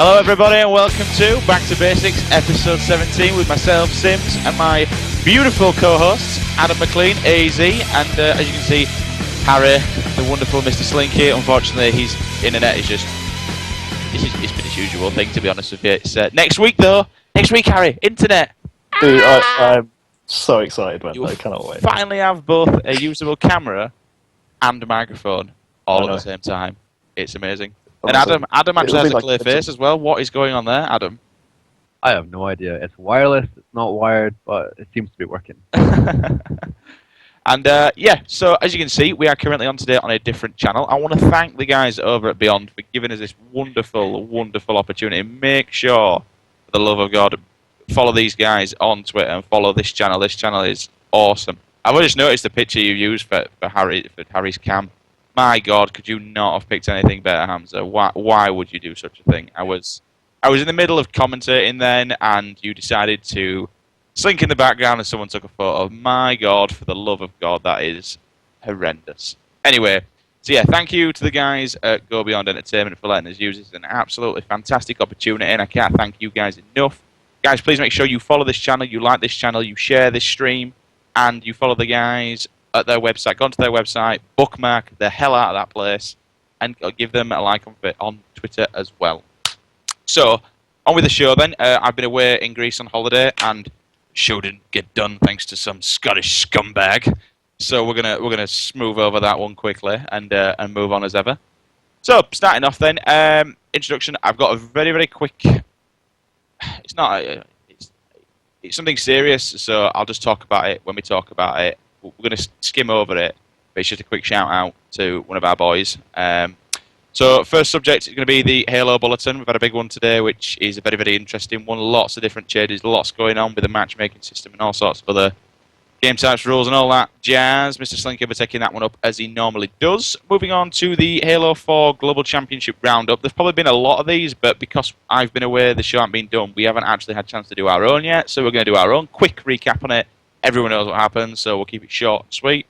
Hello everybody and welcome to Back to Basics episode 17 with myself, Sims, and my beautiful co-hosts, Adam McLean, AZ, and as you can see, Harry, the wonderful Mr. Slinky. Unfortunately, his internet is just, it's been his usual thing, to be honest with you. It's next week though, Harry, internet! Dude, I'm so excited, man. I cannot wait. Finally have both a usable camera and a microphone all at the same time. It's amazing. And Adam actually has a clear face as well. What is going on there, Adam? I have no idea. It's wireless, it's not wired, but it seems to be working. And yeah, so as you can see, we are currently on today on a different channel. I want to thank the guys over at Beyond for giving us this wonderful, wonderful opportunity. Make sure, for the love of God, follow these guys on Twitter and follow this channel. This channel is awesome. I've just noticed the picture you used for Harry's cam. My God, could you not have picked anything better, Hamza? Why would you do such a thing? I was in the middle of commentating then, and you decided to slink in the background and someone took a photo. My God, for the love of God, that is horrendous. Anyway, so yeah, thank you to the guys at Go Beyond Entertainment for letting us use this. It's an absolutely fantastic opportunity, and I can't thank you guys enough. Guys, please make sure you follow this channel, you like this channel, you share this stream, and you follow the guys at their website. Go onto their website, bookmark the hell out of that place, and give them a like on Twitter as well. So, on with the show then. I've been away in Greece on holiday, and the show didn't get done thanks to some Scottish scumbag. So we're gonna smooth over that one quickly and move on as ever. So, starting off then, introduction. I've got a very, very quick. It's not. It's something serious, so I'll just talk about it when we talk about it. We're going to skim over it, but it's just a quick shout out to one of our boys. So first subject is going to be the Halo Bulletin. We've had a big one today, which is a very, very interesting one. Lots of different changes, lots going on with the matchmaking system and all sorts of other game types, rules and all that jazz. Mr. Slinky will be taking that one up as he normally does. Moving on to the Halo 4 Global Championship Roundup. There's probably been a lot of these, but because I've been away, the show hasn't been done, we haven't actually had a chance to do our own yet, so we're going to do our own quick recap on it. Everyone knows what happened, so we'll keep it short and sweet.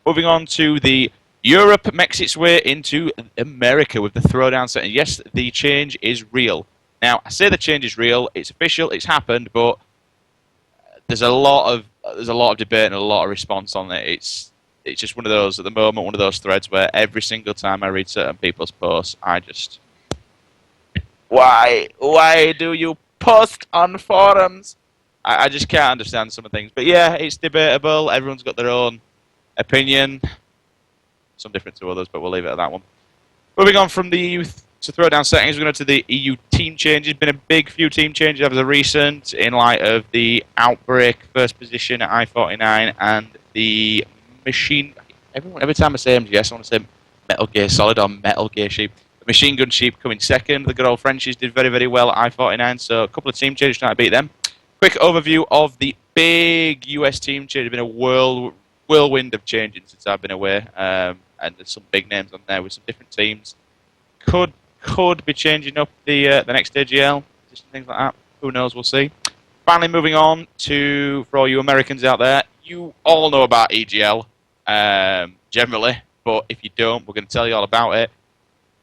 Moving on to the Europe makes its way into America with the Throwdown setting. Yes, the change is real. Now, I say the change is real, it's official, it's happened, but there's a lot of debate and a lot of response on it. It's just one of those, at the moment, one of those threads where every single time I read certain people's posts, I just... Why do you post on forums? I just can't understand some of the things. But yeah, it's debatable. Everyone's got their own opinion. Some different to others, but we'll leave it at that one. Moving on from the EU to Throwdown settings, we're going to the EU team changes. Been a big few team changes over the recent, in light of the Outbreak first position at I-49 and the Machine... Every time I say MGS, I want to say Metal Gear Solid or Metal Gear Sheep. The Machine Gun Sheep coming second. The good old Frenchies did very, very well at I-49, so a couple of team changes trying to beat them. Quick overview of the big US team change. There's been a whirlwind of changing since I've been away, and there's some big names on there with some different teams. Could be changing up the next EGL, just things like that. Who knows? We'll see. Finally, moving on to, for all you Americans out there, you all know about EGL generally, but if you don't, we're going to tell you all about it.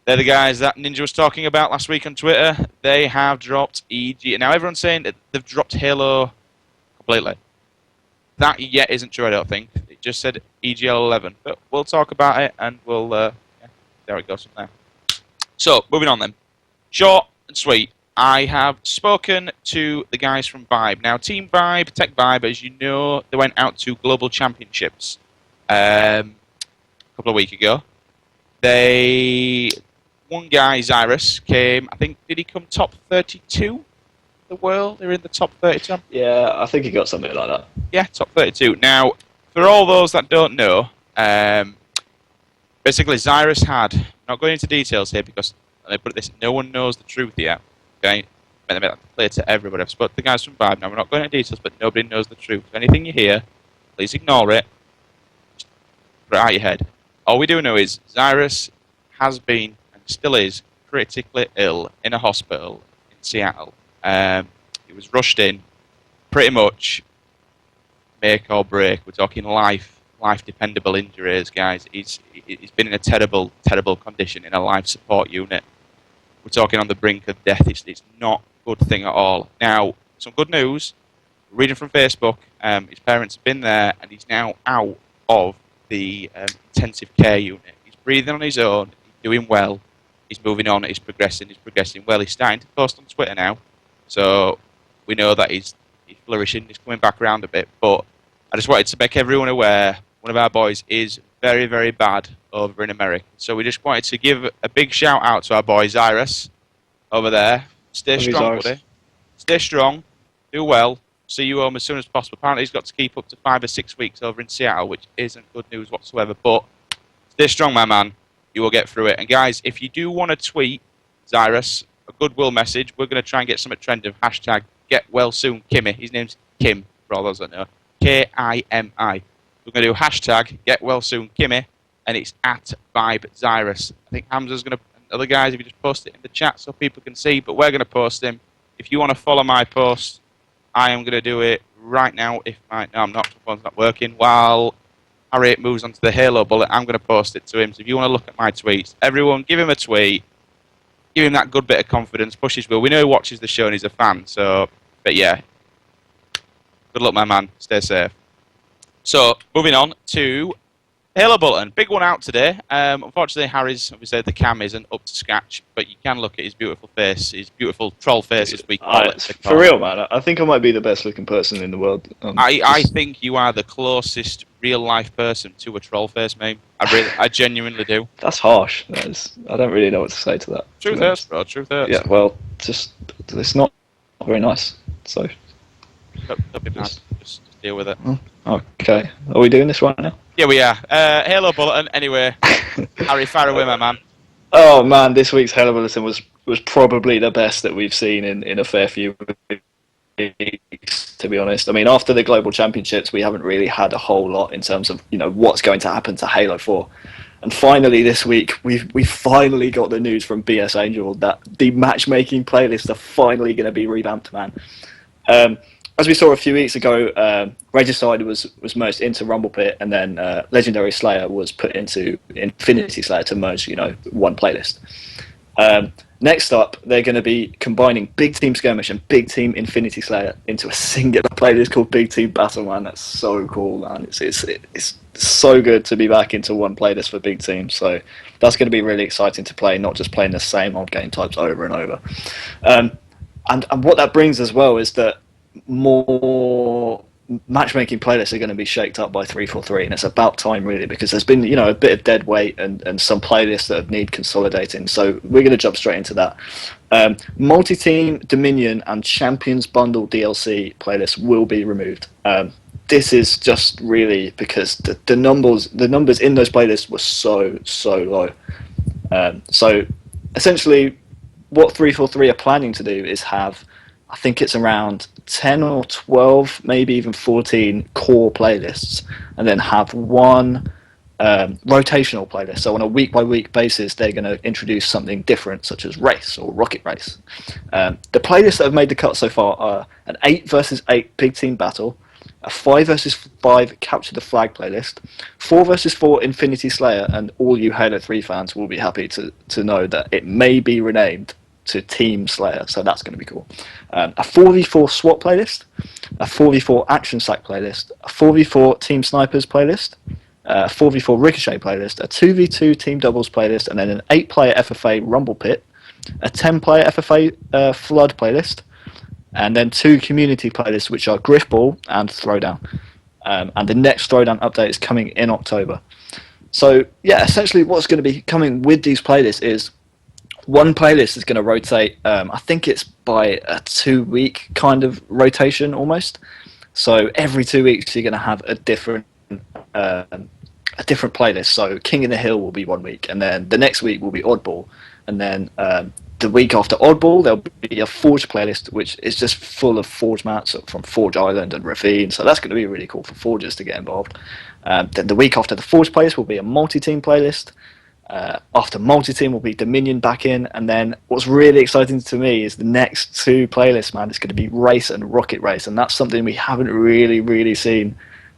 They're the guys that Ninja was talking about last week on Twitter. They have dropped EG. Now, everyone's saying that they've dropped Halo completely. That yet isn't true, I don't think. It just said EGL 11. But we'll talk about it, and we'll... yeah, there it goes from there. So, moving on then. Short and sweet. I have spoken to the guys from Vibe. Now, Team Vibe, Tech Vibe, as you know, they went out to Global Championships a couple of weeks ago. One guy, Zyrus, came, I think, did he come top 32 in the world? They're in the top 32? Yeah, I think he got something like that. Yeah, top 32. Now, for all those that don't know, basically Zyrus had, I'm not going into details here because, let me put it this, no one knows the truth yet, okay? I'm going to make that clear to everybody. I've spoken to the guys from Vibe, now we're not going into details, but nobody knows the truth. If anything you hear, please ignore it. Just put it out your head. All we do know is Zyrus has been and still is critically ill in a hospital in Seattle. He was rushed in, pretty much make or break. We're talking life-dependable injuries, guys. He's been in a terrible, terrible condition in a life support unit. we're talking on the brink of death. It's not a good thing at all. Now, some good news. Reading from Facebook, his parents have been there, and he's now out of the intensive care unit. He's breathing on his own. He's doing well. He's moving on. He's progressing. He's progressing well. He's starting to post on Twitter now, so we know that he's flourishing. He's coming back around a bit. But I just wanted to make everyone aware. One of our boys is very, very bad over in America. So we just wanted to give a big shout out to our boy Zyrus over there. Stay strong, buddy. Stay strong. Do well. See you home as soon as possible. Apparently he's got to keep up to 5 or 6 weeks over in Seattle, which isn't good news whatsoever. But stay strong, my man. You will get through it. And guys, if you do want to tweet Zyrus a goodwill message, we're going to try and get some trend of hashtag Get Well Soon Kimmy. His name's Kim, for all those that know. K-I-M-I. We're going to do hashtag Get Well Soon Kimmy, and it's at Vibe Zyrus. I think Hamza's going to, and other guys, if you just post it in the chat so people can see, but we're going to post him. If you want to follow my post, I am going to do it right now. No, I'm not. The phone's not working. While Harriet moves on to the Halo bullet, I'm going to post it to him. So if you want to look at my tweets, everyone, give him a tweet. Give him that good bit of confidence. Push his will. We know he watches the show and he's a fan. So, but yeah. Good luck, my man. Stay safe. So, moving on to Halo Bulletin. Big one out today. Unfortunately, Harry's, obviously, the cam isn't up to scratch, but you can look at his beautiful face, his beautiful troll face, as we call it. For real, man. I think I might be the best looking person in the world. I think you are the closest real-life person to a troll face, mate. I genuinely do. That's harsh. I don't really know what to say to that. Truth hurts, bro. Truth hurts. Yeah, well, it's not very nice, so... Don't be mad. Just deal with it. Okay. Are we doing this right now? Yeah, we are. Halo Bulletin, anyway. Harry, fire away, my man. Oh, man, this week's Halo Bulletin was probably the best that we've seen in a fair few weeks, to be honest. I mean, after the Global Championships, we haven't really had a whole lot in terms of, what's going to happen to Halo 4. And finally, this week, we finally got the news from BS Angel that the matchmaking playlists are finally going to be revamped, man. As we saw a few weeks ago, Regicide was merged into Rumble Pit, and then Legendary Slayer was put into Infinity Slayer to merge, one playlist. Next up, they're going to be combining Big Team Skirmish and Big Team Infinity Slayer into a singular playlist called Big Team Battle, man. That's so cool, man. It's so good to be back into one playlist for Big Team. So that's going to be really exciting to play, not just playing the same old game types over and over. And what that brings as well is that more matchmaking playlists are going to be shaked up by 343, and it's about time, really, because there's been a bit of dead weight and some playlists that need consolidating. So we're going to jump straight into that. Multi-team, Dominion, and Champions Bundle DLC playlists will be removed. This is just really because the numbers in those playlists were so low. So essentially, what 343 are planning to do is have, I think it's around 10 or 12, maybe even 14 core playlists, and then have one rotational playlist. So on a week-by-week basis, they're going to introduce something different, such as Race or Rocket Race. The playlists that have made the cut so far are an 8 versus 8 Big Team Battle, a 5 versus 5 Capture the Flag playlist, 4 versus 4 Infinity Slayer, and all you Halo 3 fans will be happy to know that it may be renamed to Team Slayer, so that's going to be cool. A 4v4 SWAT playlist, a 4v4 Action Sack playlist, a 4v4 Team Snipers playlist, a 4v4 Ricochet playlist, a 2v2 Team Doubles playlist, and then an 8-player FFA Rumble Pit, a 10-player FFA Flood playlist, and then 2 community playlists, which are Griffball and Throwdown. And the next Throwdown update is coming in October. So, yeah, essentially what's going to be coming with these playlists is one playlist is going to rotate, I think it's by a 2-week kind of rotation almost. So every 2 weeks you're going to have a different playlist. So King in the Hill will be 1 week, and then the next week will be Oddball, and then the week after Oddball there'll be a Forge playlist, which is just full of Forge maps from Forge Island and Ravine. So that's going to be really cool for Forgers to get involved. Then the week after the Forge playlist will be a multi-team playlist. After multi-team will be Dominion back in, and then what's really exciting to me is the next 2 playlists, man. It's going to be Race and Rocket Race, and that's something we haven't really seen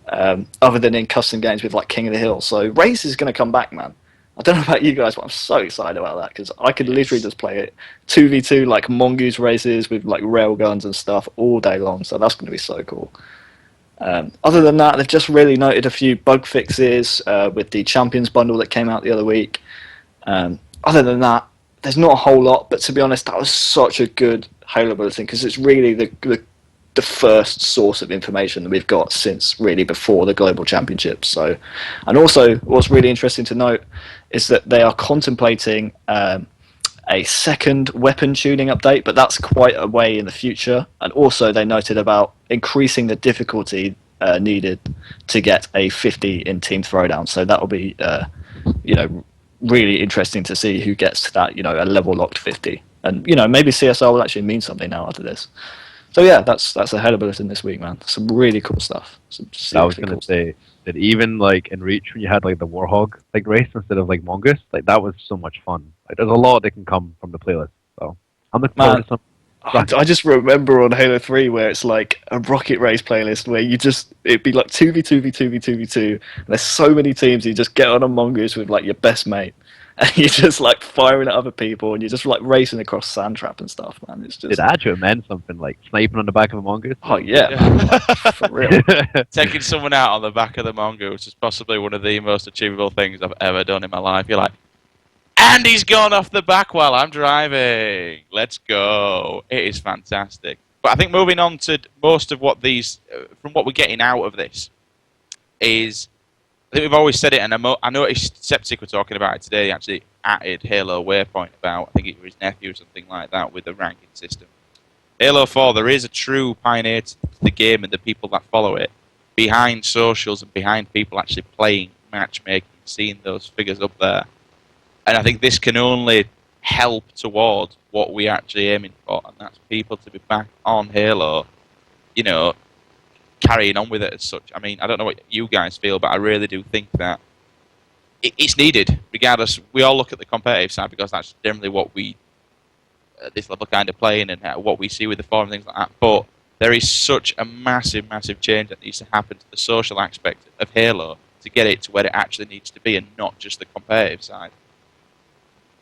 other than in custom games with like King of the Hill. So Race is going to come back, man. I don't know about you guys, but I'm so excited about that because I could literally just play it 2v2 like mongoose races with like railguns and stuff all day long. So that's going to be so cool. Other than that, they've just really noted a few bug fixes with the Champions bundle that came out the other week. Other than that, there's not a whole lot, but to be honest, that was such a good Halo Bulletin because it's really the first source of information that we've got since really before the Global Championships. So, and also what's really interesting to note is that they are contemplating a second weapon tuning update, but that's quite a way in the future. And also they noted about increasing the difficulty needed to get a 50 in Team Throwdown. So that will be, really interesting to see who gets to that, a level locked 50. And, maybe CSR will actually mean something now after this. So yeah, that's a Halo Bulletin this week, man. Some really cool stuff. I was gonna say that even like in Reach when you had like the Warhog like race instead of like Mongoose, like that was so much fun. Like there's a lot that can come from the playlist. So I'm looking forward to some. I just remember on Halo 3 where it's like a rocket race playlist where it'd be like 2v2v2v2v2 and there's so many teams you just get on a mongoose with like your best mate and you're just like firing at other people and you're just like racing across sand trap and stuff, man. It's just... It actually meant something like sniping on the back of a mongoose. Oh yeah, man. Like, for real. Taking someone out on the back of the mongoose is possibly one of the most achievable things I've ever done in my life. You're like, and he's gone off the back while I'm driving. Let's go. It is fantastic. But I think moving on to most of what these, from what we're getting out of this, is, I think we've always said it, and I noticed Septic were talking about it today. He actually added Halo Waypoint about, I think it was his nephew or something like that, with the ranking system. Halo 4, there is a true pioneer to the game and the people that follow it, behind socials and behind people actually playing, matchmaking, seeing those figures up there. And I think this can only help towards what we're actually aiming for, and that's people to be back on Halo, carrying on with it as such. I mean, I don't know what you guys feel, but I really do think that it's needed, regardless. We all look at the competitive side because that's generally what we, at this level, kind of playing and what we see with the forum and things like that. But there is such a massive, massive change that needs to happen to the social aspect of Halo to get it to where it actually needs to be and not just the competitive side.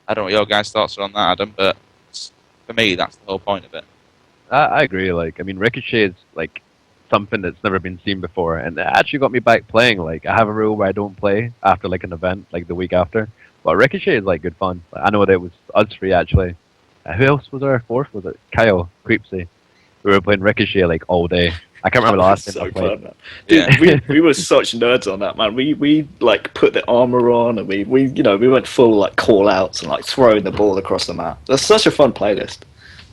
I don't know what your guys' thoughts are on that, Adam, but for me, that's the whole point of it. I agree. Like, I mean, Ricochet is like something that's never been seen before, and it actually got me back playing. Like, I have a rule where I don't play after like an event, like the week after. But Ricochet is like good fun. Like, I know that it was us three actually. Who else was our fourth? Was it Kyle Creepsy? We were playing Ricochet like all day. I can't remember the last time I played. Fun, dude, we were such nerds on that, man. We like put the armor on and we went full like call outs and like throwing the ball across the map. That's such a fun playlist.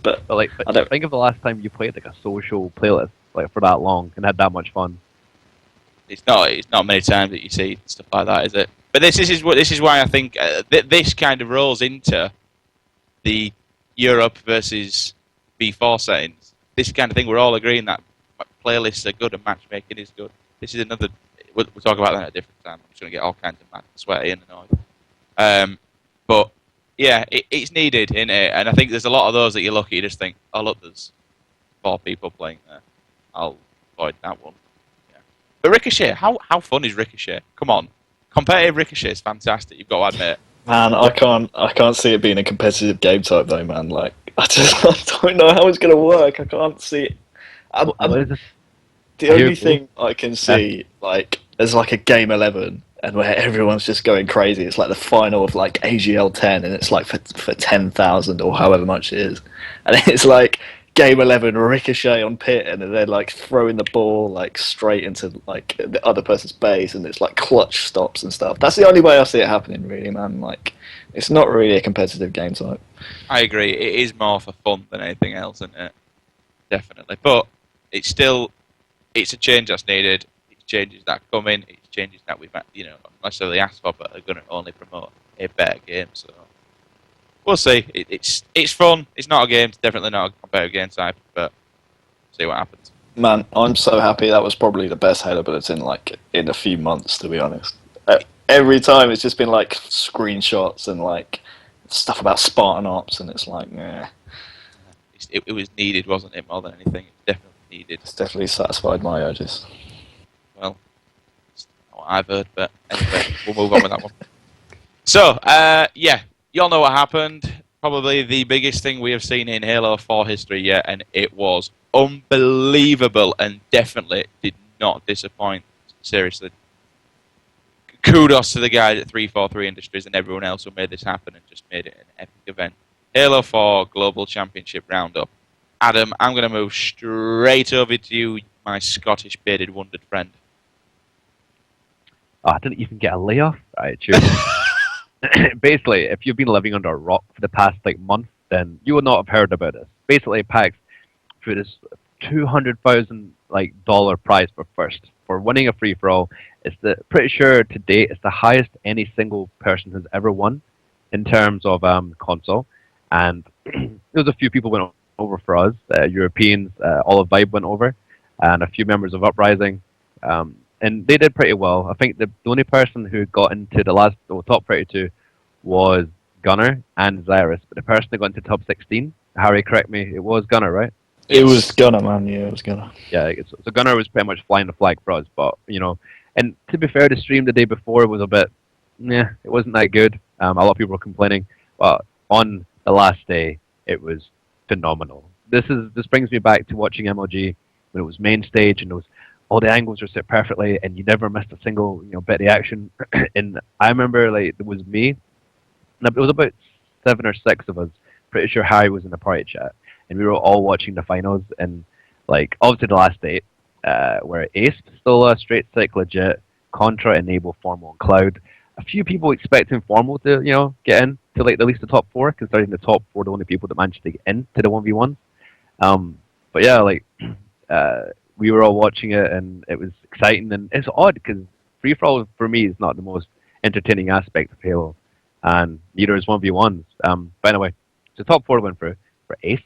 But I don't think of the last time you played like a social playlist like for that long and had that much fun. It's not many times that you see stuff like that, is it? But this is why I think this kind of rolls into the Europe versus V4 settings. This kind of thing, we're all agreeing that playlists are good and matchmaking is good. This is another. We'll talk about that at a different time. I'm just going to get all kinds of mad, sweaty and annoyed. But yeah, it's needed, innit? And I think there's a lot of those that you look at, you just think, oh look, there's 4 people playing there. I'll avoid that one. Yeah. But Ricochet, how fun is Ricochet? Come on, competitive Ricochet is fantastic. You've got to admit. Man, I can't see it being a competitive game type though, man. Like I don't know how it's going to work. I can't see it. The only thing I can see, like, there's like a game 11, and where everyone's just going crazy. It's like the final of like AGL 10, and it's like for 10,000 or however much it is, and it's like game 11 Ricochet on pit, and they're like throwing the ball like straight into like the other person's base, and it's like clutch stops and stuff. That's the only way I see it happening, really, man. Like, it's not really a competitive game type. I agree. It is more for fun than anything else, isn't it? Definitely, but it's a change that's needed. It's changes that come in. It's changes that we've not necessarily asked for, but are going to only promote a better game. So we'll see. It's fun. It's not a game. It's definitely not a competitive game type, but see what happens. Man, I'm so happy. That was probably the best Halo Bulletin like in a few months, to be honest. Every time it's just been like screenshots and like stuff about Spartan Ops, and it's like, yeah. It was needed, wasn't it? More than anything, it's definitely needed. It's definitely satisfied my urges. Well, it's not what I've heard, but anyway, we'll move on with that one. So, yeah, you all know what happened. Probably the biggest thing we have seen in Halo 4 history yet, and it was unbelievable and definitely did not disappoint. Seriously. Kudos to the guys at 343 Industries and everyone else who made this happen and just made it an epic event. Halo 4 Global Championship Roundup. Adam, I'm going to move straight over to you, my Scottish bearded wondered friend. Oh, I didn't even get a layoff. Right, cheers. Basically, if you've been living under a rock for the past month, then you would not have heard about this. Basically, PAX threw this $200,000 prize for first for winning a free for all. It's pretty sure to date it's the highest any single person has ever won in terms of console. And there was a few people went over for us. Europeans, Olive Vibe went over, and a few members of Uprising. And they did pretty well. I think the only person who got into the top 32 was Gunner and Zyrus. But the person that got into top 16, Harry, correct me, it was Gunner, right? It was Gunner, man. Yeah, it was Gunner. Yeah, so Gunner was pretty much flying the flag for us. But, and to be fair, the stream the day before was a bit, it wasn't that good. A lot of people were complaining. But on the last day, it was phenomenal. This brings me back to watching MLG when it was main stage and it was all the angles were set perfectly, and you never missed a single bit of the action. And I remember it was me, and it was about 7 or 6 of us. Pretty sure Harry was in the party chat, and we were all watching the finals. And obviously the last 8, where Ace, Pistola, Straight Sick, Legit, Contra, Enable, Formal, and Cloud. A few people expecting Formal to get in to at least the top 4, considering the top 4 the only people that managed to get in to the 1v1s. But yeah, we were all watching it, and it was exciting. And it's odd because free for all for me is not the most entertaining aspect of Halo, and neither is 1v1s. But anyway, the top 4 went through for Ace,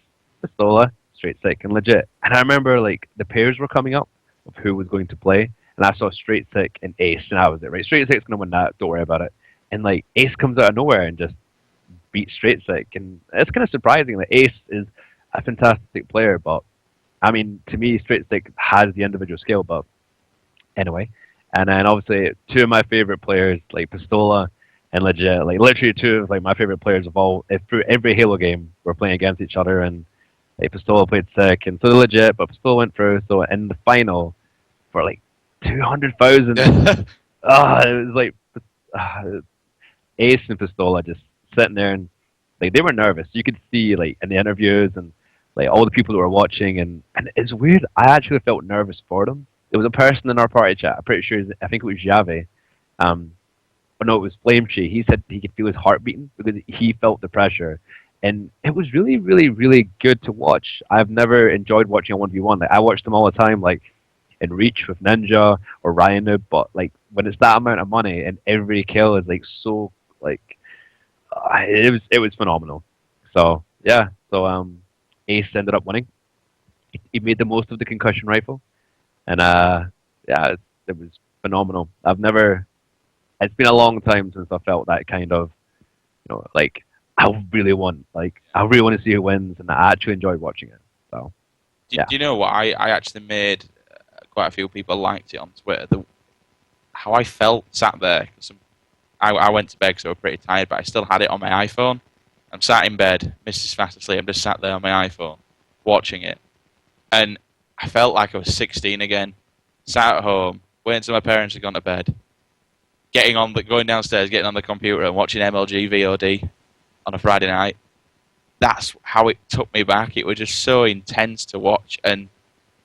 Pistola, Straight Sick, and Legit. And I remember the pairs were coming up of who was going to play, and I saw Straight Sick and Ace, and I was right. Straight Sick's gonna win that. Don't worry about it. And Ace comes out of nowhere and just beats Straight Sick, and it's kind of surprising. Ace is a fantastic player, but I mean, to me, Straight Stick has the individual skill, but anyway. And then obviously 2 of my favorite players, Pistola and Legit, literally 2 of my favorite players of all, through every Halo game, were playing against each other, and Pistola played sick, and so did Legit, but Pistola went through. So in the final, for 200,000, it was Ace and Pistola just sitting there, and they were nervous. You could see in the interviews and all the people that were watching, and it's weird. I actually felt nervous for them. There was a person in our party chat. I'm pretty sure. I think it was Jave. But no, it was Flametree. He said he could feel his heart beating because he felt the pressure, and it was really, really, really good to watch. I've never enjoyed watching a 1v1. I watch them all the time, in Reach with Ninja or Ryan, but when it's that amount of money and every kill is so it was phenomenal. So yeah, Ace ended up winning. He made the most of the concussion rifle, and yeah, it was phenomenal. It's been a long time since I felt that kind of, I really want to see who wins, and I actually enjoyed watching it. So, do you know what? I actually made quite a few people liked it on Twitter. How I felt sat there. I went to bed because I was pretty tired, but I still had it on my iPhone. I'm sat in bed, Mrs. Fast asleep. I'm just sat there on my iPhone, watching it, and I felt like I was 16 again. Sat at home, waiting till my parents had gone to bed, going downstairs, getting on the computer and watching MLG VOD on a Friday night. That's how it took me back. It was just so intense to watch, and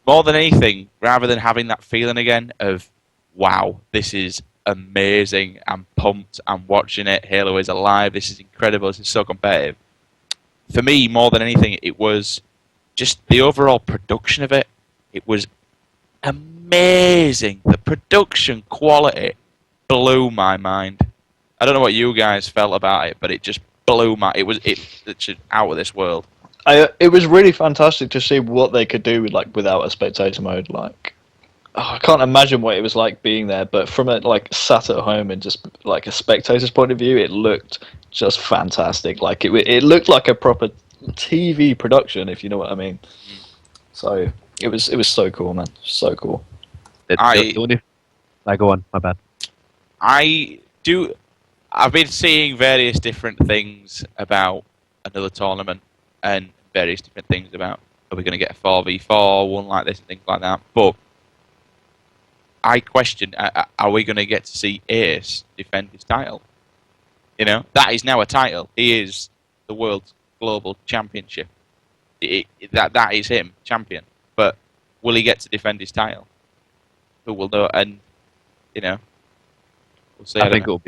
more than anything, rather than having that feeling again of, wow, this is amazing, I'm pumped, I'm watching it, Halo is alive, this is incredible, this is so competitive. For me, more than anything, it was just the overall production of it. It was amazing. The production quality blew my mind. I don't know what you guys felt about it, but it just blew it's out of this world. It was really fantastic to see what they could do without a spectator mode. I can't imagine what it was like being there, but from a sat at home and just a spectator's point of view, it looked just fantastic. It looked like a proper TV production, if you know what I mean. So it was so cool, man, so cool. Go on, my bad. I I've been seeing various different things about another tournament and various different things about are we going to get a 4v4 one like this and things like that. But I question: are we going to get to see Ace defend his title? You know, that is now a title. He is the world's global championship. That is him, champion. But will he get to defend his title? Who will know? And you know, we'll see. I think it'll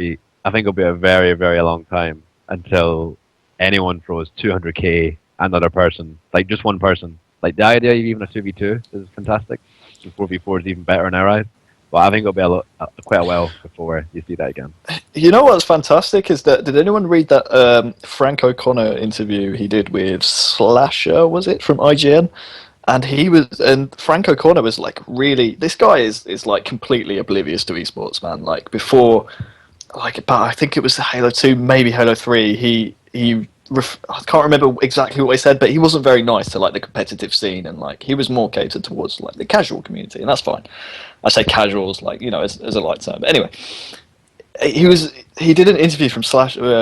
be a very, very long time until anyone throws 200k another person, like just one person. Like the idea of even a 2v2 is fantastic. And 4v4 is even better in our eyes. But I think it'll be quite a while before you see that again. You know what's fantastic is that, did anyone read that Frank O'Connor interview he did with Slasher, was it, from IGN? And Frank O'Connor was like, really, this guy is like completely oblivious to esports, man. Like before, like about, I think it was Halo 2, maybe Halo 3, I can't remember exactly what he said, but he wasn't very nice to like the competitive scene, and like he was more catered towards like the casual community, and that's fine. I say casuals like, you know, as a light term. But anyway, he did an interview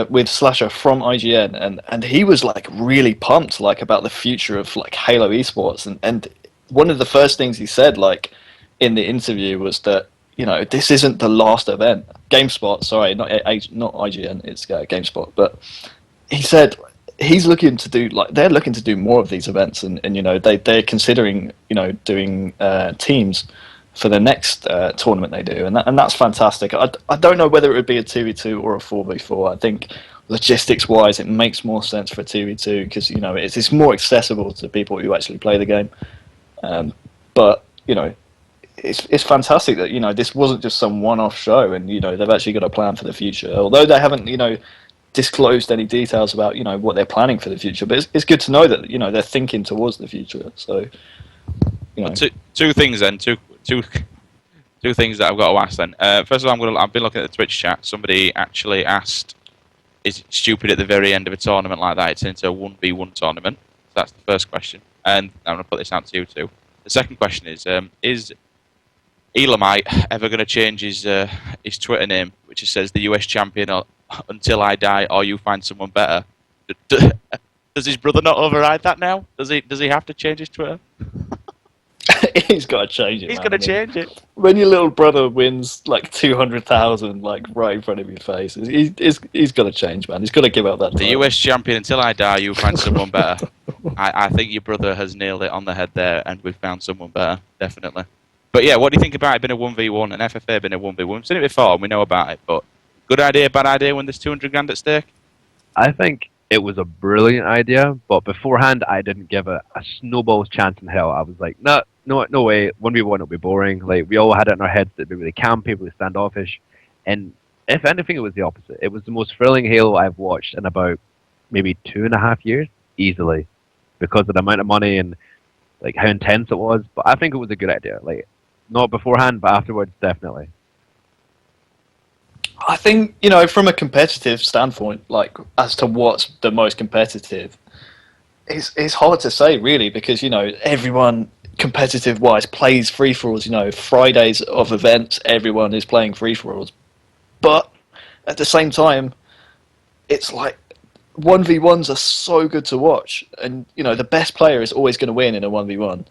with Slasher from IGN, and he was like really pumped like about the future of like Halo esports, and one of the first things he said like in the interview was that, you know, this isn't the last event. GameSpot, sorry, not IGN, it's GameSpot, but he said he's looking to do like, they're looking to do more of these events, and you know, they're considering, you know, doing teams for the next tournament they do, and that's fantastic. I don't know whether it would be a 2v2 or a 4v4. I think logistics wise it makes more sense for a 2v2 because, you know, it's more accessible to people who actually play the game. But you know, it's fantastic that, you know, this wasn't just some one-off show, and you know, they've actually got a plan for the future, although they haven't, you know, disclosed any details about, you know, what they're planning for the future. But it's good to know that, you know, they're thinking towards the future. So, you know, two things then, two things that I've got to ask then. First of all, I've been looking at the Twitch chat. Somebody actually asked, is it stupid at the very end of a tournament like that it's into a 1v1 tournament? So that's the first question, and I'm going to put this out to you too. The second question is Elamite ever going to change his Twitter name, which says the US champion or until I die or you find someone better? Does his brother not override that now? Does he have to change his Twitter? he's got to change it. He's man. going to change it. When your little brother wins like 200,000 like right in front of your face, he's got to change, man. He's got to give up that. The US champion until I die, you find someone better. I think your brother has nailed it on the head there, and we've found someone better, definitely. But yeah, what do you think about it being a 1v1 and FFA being a 1v1? We've seen it before and we know about it, but good idea, bad idea when there's 200 grand at stake? I think it was a brilliant idea, but beforehand I didn't give it a snowball's chance in hell. I was like, no way, 1v1 will be boring. Like, we all had it in our heads that it'd be really campy, really standoffish, and if anything, it was the opposite. It was the most thrilling Halo I've watched in about maybe 2.5 years, easily, because of the amount of money and like how intense it was. But I think it was a good idea. Like, not beforehand, but afterwards, definitely. I think, you know, from a competitive standpoint, like as to what's the most competitive, it's hard to say really, because, you know, everyone competitive wise plays free for alls. You know, Fridays of events, everyone is playing free for alls, but at the same time, it's like 1v1s are so good to watch, and you know, the best player is always going to win in a 1v1.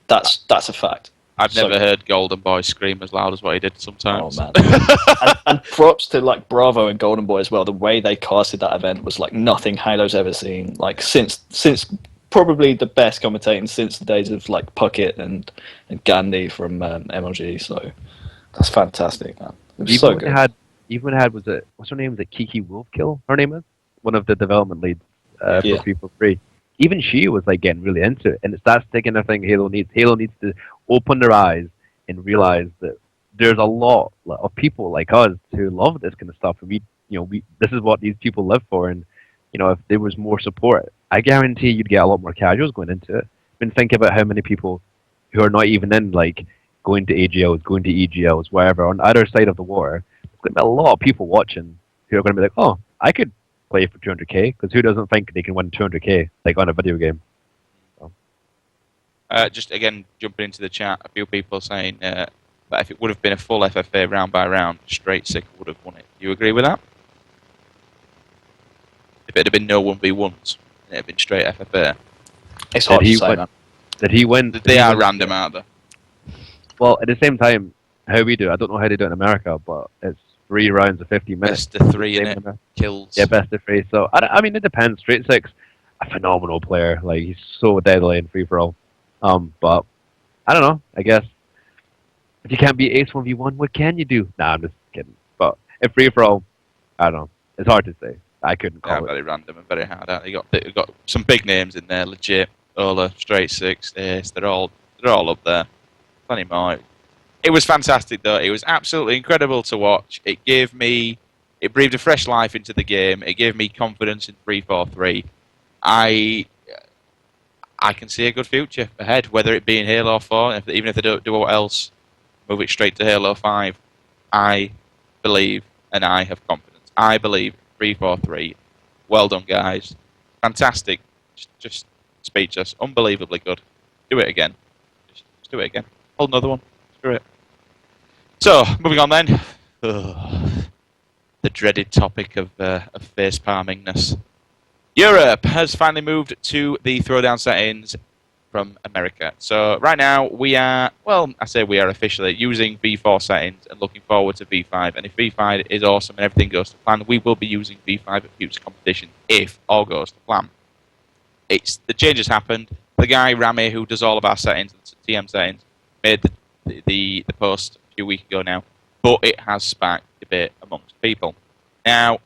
That's a fact. I've never heard Golden Boy scream as loud as what he did sometimes. Oh man! and props to like Bravo and Golden Boy as well. The way they casted that event was like nothing Halo's ever seen. Like since probably the best commentating since the days of like Puckett and Gandhi from MLG. So that's fantastic, man. It was so good. Even had was it, what's her name? Was it Kiki Wolfkill? Her name is one of the development leads for 343. Even she was like getting really into it, and it's that sticking the thing Halo needs. Halo needs to open their eyes and realize that there's a lot of people like us who love this kind of stuff, and this is what these people live for. And you know, if there was more support, I guarantee you'd get a lot more casuals going into it. I mean, think about how many people who are not even in like going to AGLs, going to EGLs, wherever on either side of the water. There's going to be a lot of people watching who are going to be like, oh, I could play for 200k, because who doesn't think they can win 200k like on a video game? So. Just again jumping into the chat, a few people saying that if it would have been a full FFA round by round, Straight Sick would have won it. Do you agree with that? it'd have been no 1v1s. It'd have been straight FFA. It's hard to say, man. Did he win? They are random, aren't they? Well, at the same time, how we do, I don't know how they do it in America, but it's 3 rounds of 50 minutes. Best of 3 in it. Kills. Yeah, best of 3. So, I mean, it depends. Straight 6, a phenomenal player. Like, he's so deadly in free-for-all. But, I don't know, I guess. If you can't beat Ace 1v1, what can you do? Nah, I'm just kidding. But, in free-for-all, I don't know. It's hard to say. I couldn't call it. Very random and very hard. You got some big names in there, legit. Ola, straight 6, Ace, they're all up there. Plenty more. It was fantastic though. It was absolutely incredible to watch. It breathed a fresh life into the game. It gave me confidence in 3-4-3. I can see a good future ahead, whether it be in Halo 4, even if they don't do what else, move it straight to Halo 5. I believe, and I have confidence. I believe 3-4-3. Well done, guys. Fantastic. Just speechless. Unbelievably good. Do it again. Just do it again. Hold another one. Screw it. So, moving on then. Ugh. The dreaded topic of face palmingness. Europe has finally moved to the throwdown settings from America. So right now we are, well, I say we are officially using V4 settings and looking forward to V5. And if V5 is awesome and everything goes to plan, we will be using V5 at future competition if all goes to plan. The changes happened. The guy Rami, who does all of our settings, TM settings, made the post a few weeks ago now, but it has sparked debate amongst people. Now,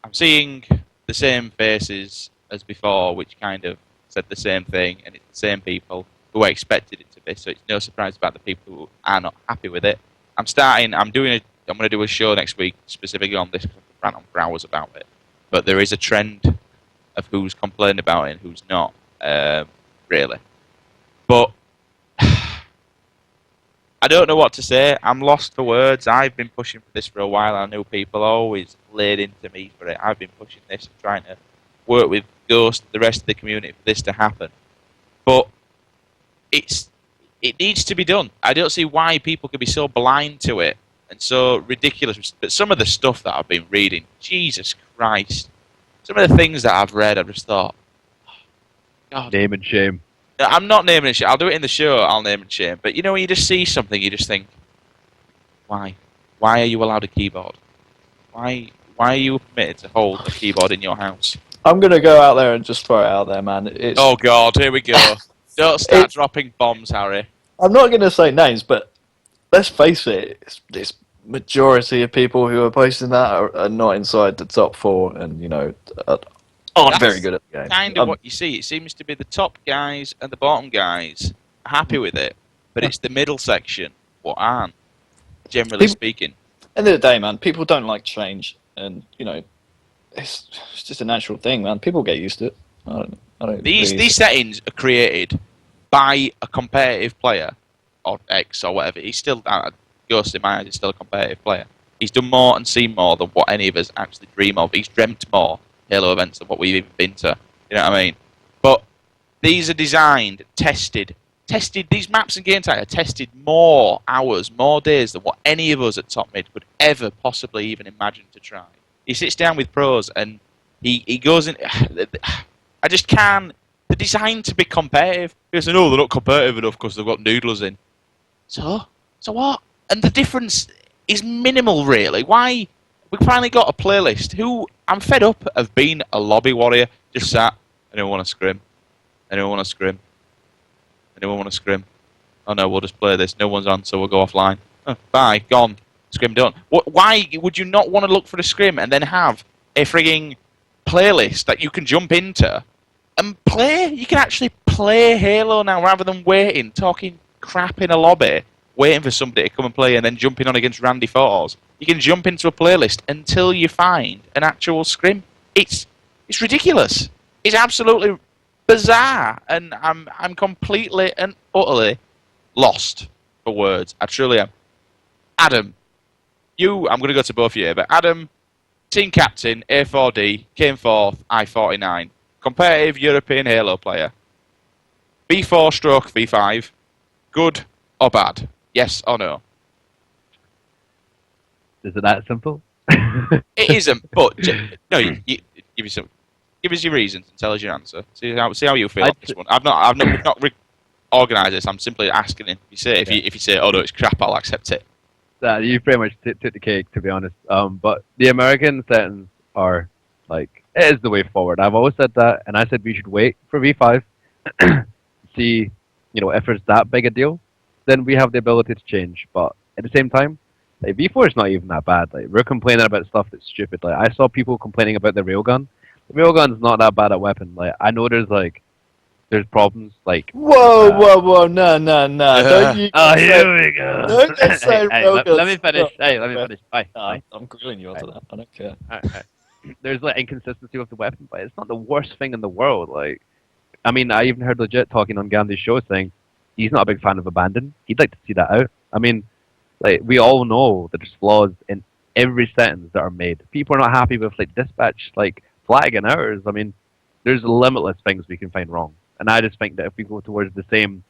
I'm seeing the same faces as before, which kind of said the same thing, and it's the same people who I expected it to be, so it's no surprise about the people who are not happy with it. I'm going to do a show next week specifically on this, because I can rant on for hours about it, but there is a trend of who's complaining about it and who's not, really. But I don't know what to say. I'm lost for words. I've been pushing for this for a while. I know people always laid into me for it. I've been pushing this and trying to work with Ghost, the rest of the community, for this to happen. But it needs to be done. I don't see why people could be so blind to it and so ridiculous. But some of the stuff that I've been reading, Jesus Christ. Some of the things that I've read, I've just thought, oh, God. Name and shame. I'm not naming and shame. I'll do it in the show. I'll name and shame. But you know, when you just see something, you just think, why? Why are you allowed a keyboard? Why are you permitted to hold a keyboard in your house? I'm going to go out there and just throw it out there, man. Oh, God, here we go. Don't start dropping bombs, Harry. I'm not going to say names, but let's face it, this majority of people who are posting that are not inside the top 4 and, you know, aren't very good at the game. Kind of what you see. It seems to be the top guys and the bottom guys are happy with it, but it's the middle section what aren't, generally speaking. End of the day, man, people don't like change, and, you know, it's just a natural thing, man. People get used to it. I don't These settings are created by a competitive player, or X or whatever. He's still, Ghost in my eyes, is still a competitive player. He's done more and seen more than what any of us actually dream of. He's dreamt more Halo events than what we've even been to. You know what I mean? But these are designed, tested. These maps and game types are tested more hours, more days than what any of us at Top Mid could ever possibly even imagine to try. He sits down with pros and he goes in. I just can't. They're designed to be competitive. He says, no, they're not competitive enough because they've got noodlers in. So what? And the difference is minimal, really. Why? We finally got a playlist. I'm fed up of being a lobby warrior. Just sat. Anyone want to scrim? Anyone want to scrim? Anyone want to scrim? Oh no, we'll just play this. No one's on, so we'll go offline. Oh, bye, gone. Scrim done. Why would you not want to look for a scrim and then have a frigging playlist that you can jump into and play? You can actually play Halo now rather than waiting, talking crap in a lobby, waiting for somebody to come and play and then jumping on against Randy Fours. You can jump into a playlist until you find an actual scrim. It's ridiculous. It's absolutely bizarre, and I'm completely and utterly lost for words. I truly am. Adam, I'm going to go to both of you, but Adam, team captain, A4D, came fourth, I-49. Competitive European Halo player. V4 stroke V5. Good or bad? Yes or no? Is it that simple? It isn't, but no, give you some. give us your reasons and tell us your answer. See how you feel on this one. We've not organised this. I'm simply asking him. If you say, oh no, it's crap, I'll accept it. You pretty much took the cake, to be honest. But the American settings are like, it is the way forward. I've always said that, and I said we should wait for V5, see, if it's that big a deal, then we have the ability to change. But at the same time, like V4 is not even that bad. Like we're complaining about stuff that's stupid. Like I saw people complaining about the railgun. The railgun's not that bad a weapon. Like I know there's problems. Like whoa, no, don't you? Here we go. Don't get so let me finish. Let me finish. Bye. I'm grilling you onto that. I don't care. Alright. There's like inconsistency with the weapon, but it's not the worst thing in the world. Like, I mean, I even heard Legit talking on Gandhi's show saying he's not a big fan of Abandon. He'd like to see that out. I mean, like we all know that there's flaws in every sentence that are made. People are not happy with like dispatch, like flag and hours. I mean, there's limitless things we can find wrong, and I just think that if we go towards the same,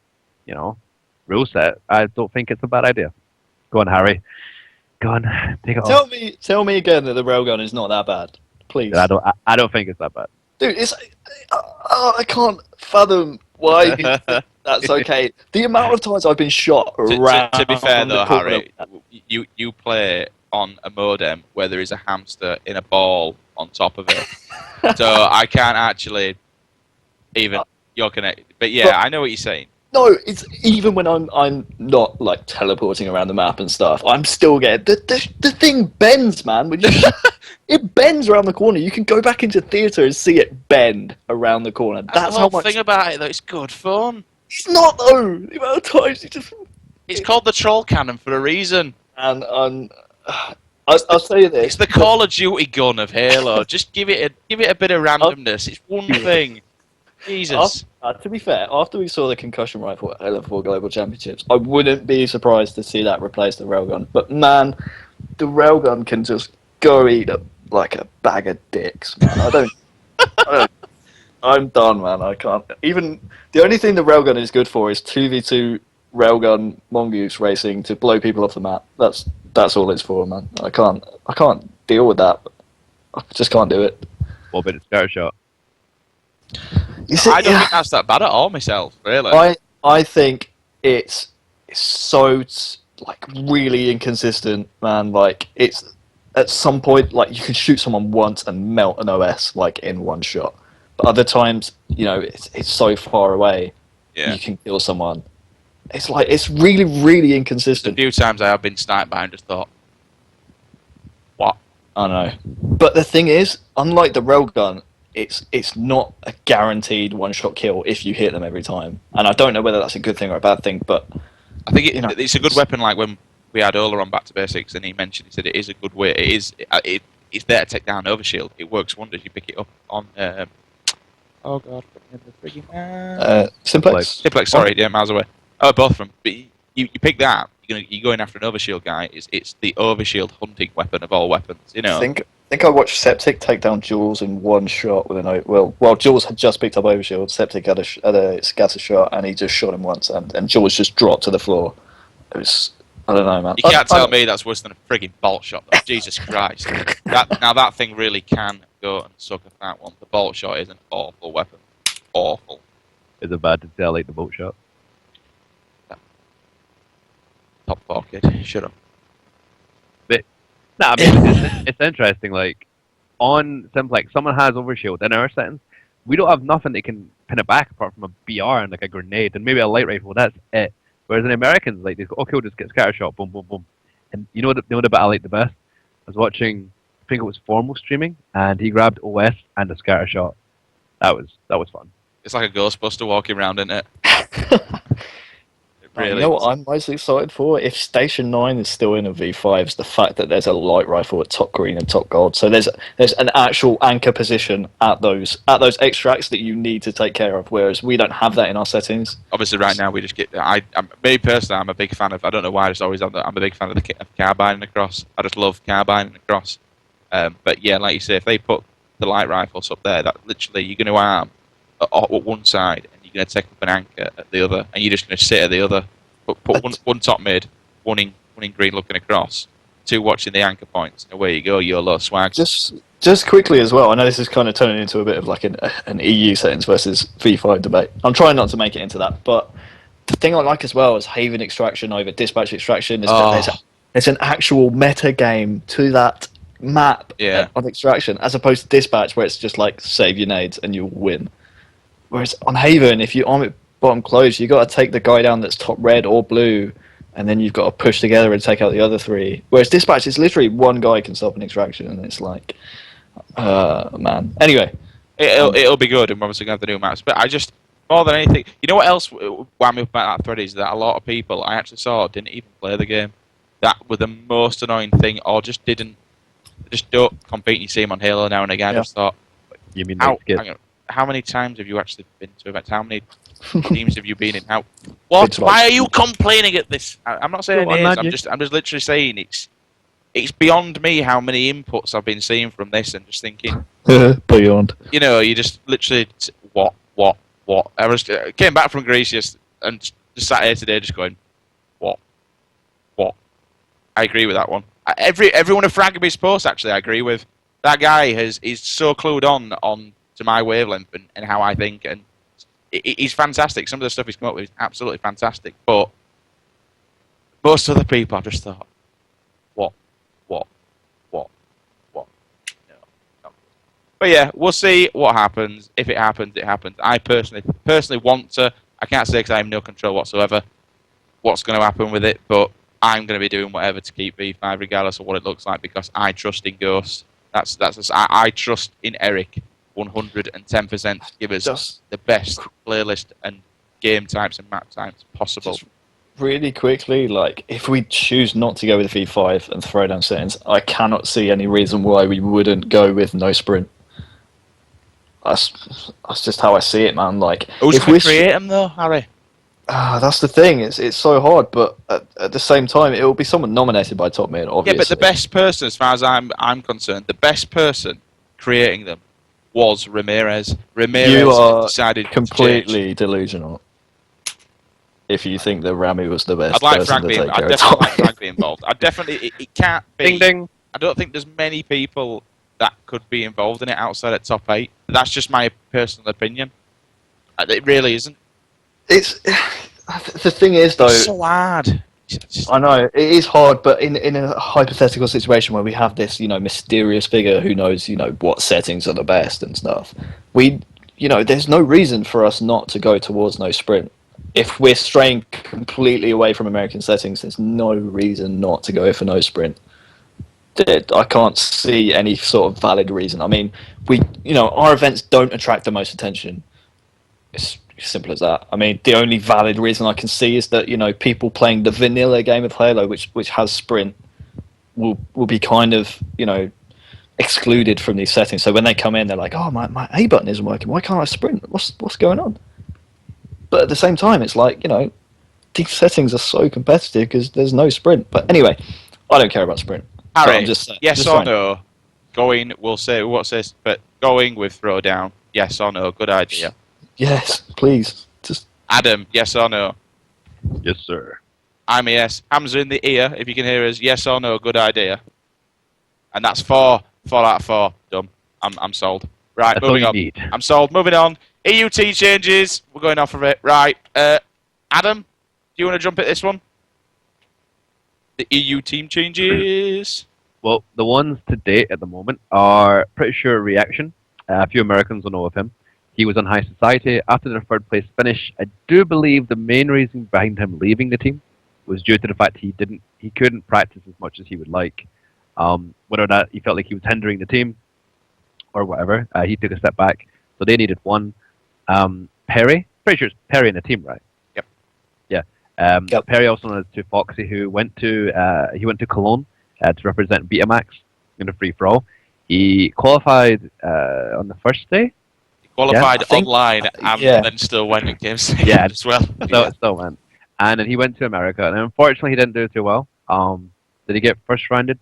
rule set, I don't think it's a bad idea. Go on, Harry. Go on, take it off. Tell me again that the railgun is not that bad, please. I don't think it's that bad. Dude, I can't fathom why that's okay. The amount of times I've been shot around. To be fair though, Harry, you play on a modem where there is a hamster in a ball on top of it, so I can't actually even. You're connected, but yeah, I know what you're saying. No, it's even when I'm not like teleporting around the map and stuff. I'm still getting the thing bends, man. It bends around the corner. You can go back into theatre and see it bend around the corner. That's the whole thing about it, though. It's good fun. It's not though. The amount of times it's called the troll cannon for a reason. And I'll say this: it's the Call of Duty gun of Halo. Just give it a bit of randomness. It's one thing. Jesus. To be fair, after we saw the concussion rifle at Halo4 Global Championships, I wouldn't be surprised to see that replace the railgun. But man, the railgun can just go eat like a bag of dicks, man. I'm done, man. I can't. Even the only thing the railgun is good for is 2v2 railgun mongoose racing to blow people off the map. That's all it's for, man. I can't deal with that. I just can't do it. What about a scatter shot? I don't think that's that bad at all myself, really. I think it's so like really inconsistent, man. Like it's at some point like you can shoot someone once and melt an OS like in one shot, but other times it's so far away you can kill someone. It's really really inconsistent. A few times I have been sniped by and just thought, what? I know, but the thing is, unlike the railgun, it's not a guaranteed one-shot kill if you hit them every time. And I don't know whether that's a good thing or a bad thing, but I think it's a good weapon. Like when we had Ola on Back to Basics, and he said it is a good way. It's there to take down overshield. It works wonders. You pick it up on oh god, the frigging Simplex. Sorry, yeah, miles away. Oh, both of them. But you pick that. You're going after an overshield guy. It's the overshield hunting weapon of all weapons. I think I watched Septic take down Jules in one shot with an well, Jules had just picked up overshield. Septic had a scatter shot, and he just shot him once, and Jules just dropped to the floor. It was, I don't know, man. You can't tell me that's worse than a frigging bolt shot, though. Jesus Christ. That thing really can go and suck a fat one. The bolt shot is an awful weapon. Awful. Is it bad to say I like the bolt shot? Top 4 kid. Shut up. I mean, it's interesting. Like on Simplex, someone has overshield in our settings. We don't have nothing that can pin it back apart from a BR and like a grenade and maybe a light rifle. That's it. Whereas in Americans, like they go, okay, we'll just get scatter shot, boom, boom, boom. And you know the bit I like the best? I was watching, I think it was Formal streaming, and he grabbed OS and a scatter shot. That was fun. It's like a Ghostbuster walking around, isn't it? Really. You know what I'm most excited for? If Station 9 is still in a V5, is the fact that there's a light rifle at top green and top gold. So there's an actual anchor position at those extracts that you need to take care of, whereas we don't have that in our settings. Obviously, right now we just get. Me personally, I'm a big fan of. I don't know why. I just always I'm a big fan of the carbine across. I just love carbine across. But yeah, like you say, if they put the light rifles up there, that literally you're going to arm at one side. You're going to take up an anchor at the other, and you're just going to sit at the other. Put one top mid, one in green looking across. two watching the anchor points. And away you go, YOLO swag. Just quickly as well, I know this is kind of turning into a bit of like an EU settings versus V5 debate. I'm trying not to make it into that, but the thing I like as well is Haven extraction over dispatch extraction. Is that there's an actual meta game to that map of extraction, as opposed to dispatch where it's just like save your nades and you'll win. Whereas on Haven, if you arm it bottom close, you got to take the guy down that's top red or blue, and then you've got to push together and take out the other three. Whereas dispatch is literally one guy can stop an extraction, and it's like, man. Anyway, it'll be good, and we're obviously gonna have the new maps. But I just, more than anything, you know what else wound me up about that thread is that a lot of people I actually saw didn't even play the game. That was the most annoying thing, or just don't compete. You see them on Halo now and again. I just thought, you mean how many times have you actually been to events? How many teams have you been in? What? Why are you complaining at this? I'm not saying names. I'm just literally saying it's beyond me how many inputs I've been seeing from this, and just thinking beyond. You know, you just literally what? I was came back from Greece and just sat here today, just going what? I agree with that one. Everyone at Fraggy's post actually I agree with. That guy is so clued on to my wavelength and how I think, and he's fantastic. Some of the stuff he's come up with is absolutely fantastic. But most other people, I just thought, what? No. But yeah, we'll see what happens. If it happens, it happens. I personally want to. I can't say because I have no control whatsoever what's going to happen with it, but I'm going to be doing whatever to keep V5 regardless of what it looks like, because I trust in Ghost. I trust in Eric 110% to give us the best playlist and game types and map types possible. Just really quickly, like, if we choose not to go with V5 and Throwdown settings, I cannot see any reason why we wouldn't go with no sprint. That's just how I see it, man. Like, who's going to create them though, Harry? That's the thing. It's so hard, but at the same time, it will be someone nominated by Top Mid, obviously. Yeah, but the best person, as far as I'm concerned, the best person creating them was Ramirez. You are decided completely delusional if you think that Rami was the best. I'd like person Frank to take I'd care definitely of like Frank be involved. I definitely it can't be. Ding ding. I don't think there's many people that could be involved in it outside at top 8. That's just my personal opinion. It really isn't. It's the thing is though. It's so hard. I know it is hard, but in a hypothetical situation where we have this, mysterious figure who knows, what settings are the best and stuff, there's no reason for us not to go towards no sprint. If we're straying completely away from American settings, there's no reason not to go for no sprint. I can't see any sort of valid reason. I mean, our events don't attract the most attention. It's simple as that. I mean, the only valid reason I can see is that people playing the vanilla game of Halo, which has sprint, will be kind of excluded from these settings. So when they come in, they're like, "Oh, my A button isn't working. Why can't I sprint? What's going on?" But at the same time, it's like these settings are so competitive because there's no sprint. But anyway, I don't care about sprint. Harry, so yes or no? Going, we'll say what's this, but going with Throwdown, yes or no? Good idea. Yes, please. Just Adam, yes or no? Yes, sir. I'm a yes. Hamza in the ear, if you can hear us. Yes or no? Good idea. And that's 4 out of 4. Done. I'm sold. Right, That's moving all on. you need. I'm sold. Moving on. EUT changes. We're going off of it. Right. Adam, do you want to jump at this one? The EU team changes. Well, the ones to date at the moment are pretty sure Reaction. A few Americans will know of him. He was on High Society. After their third place finish, I do believe the main reason behind him leaving the team was due to the fact he couldn't practice as much as he would like. Whether or not he felt like he was hindering the team or whatever, he took a step back. So they needed one. Perry, pretty sure it's Perry in the team, right? Yep. Yeah. Yep. Perry also known as Foxy, who went to Cologne to represent Betamax in the free for all. He qualified on the first day. Qualified online and then still went and came second as well. Still went. And then he went to America, and unfortunately he didn't do too well. Did he get first rounded?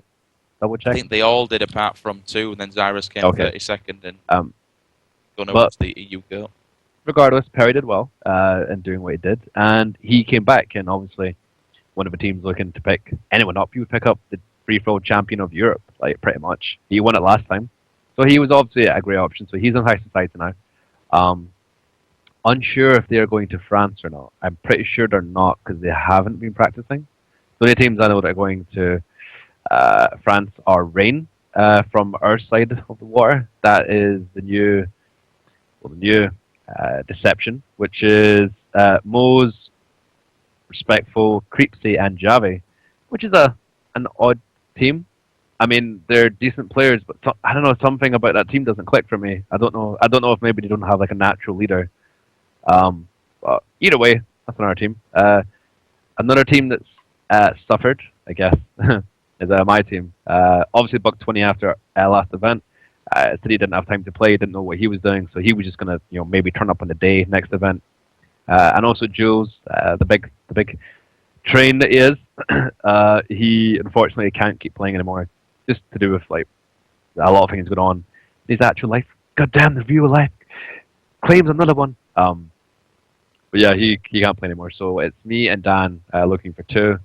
Double check. I think they all did apart from 2, and then Zyrus came 32nd and going over to the EU girl. Regardless, Perry did well in doing what he did, and he came back, and obviously one of the teams looking to pick anyone up, he would pick up the free-for-all champion of Europe, like pretty much. He won it last time, so he was obviously a great option. So he's in high society now. Unsure if they're going to France or not. I'm pretty sure they're not because they haven't been practicing. The only teams I know that are going to France are Rain from our side of the water. That is the new Deception, which is Moz, Respectful, Creepsy, and Javi, which is an odd team. I mean, they're decent players, but I don't know, something about that team doesn't click for me. I don't know if maybe they don't have like a natural leader. But either way, that's another team. Another team that's suffered, I guess, is my team. Obviously, Buck 20 after last event. Said he didn't have time to play, didn't know what he was doing, so he was just gonna, maybe turn up on the day next event. And also Jules, the big train that he is, he unfortunately can't keep playing anymore, just to do with like a lot of things going on in his actual life. God damn, the real life claims another one. But yeah, he can't play anymore. So it's me and Dan looking for two.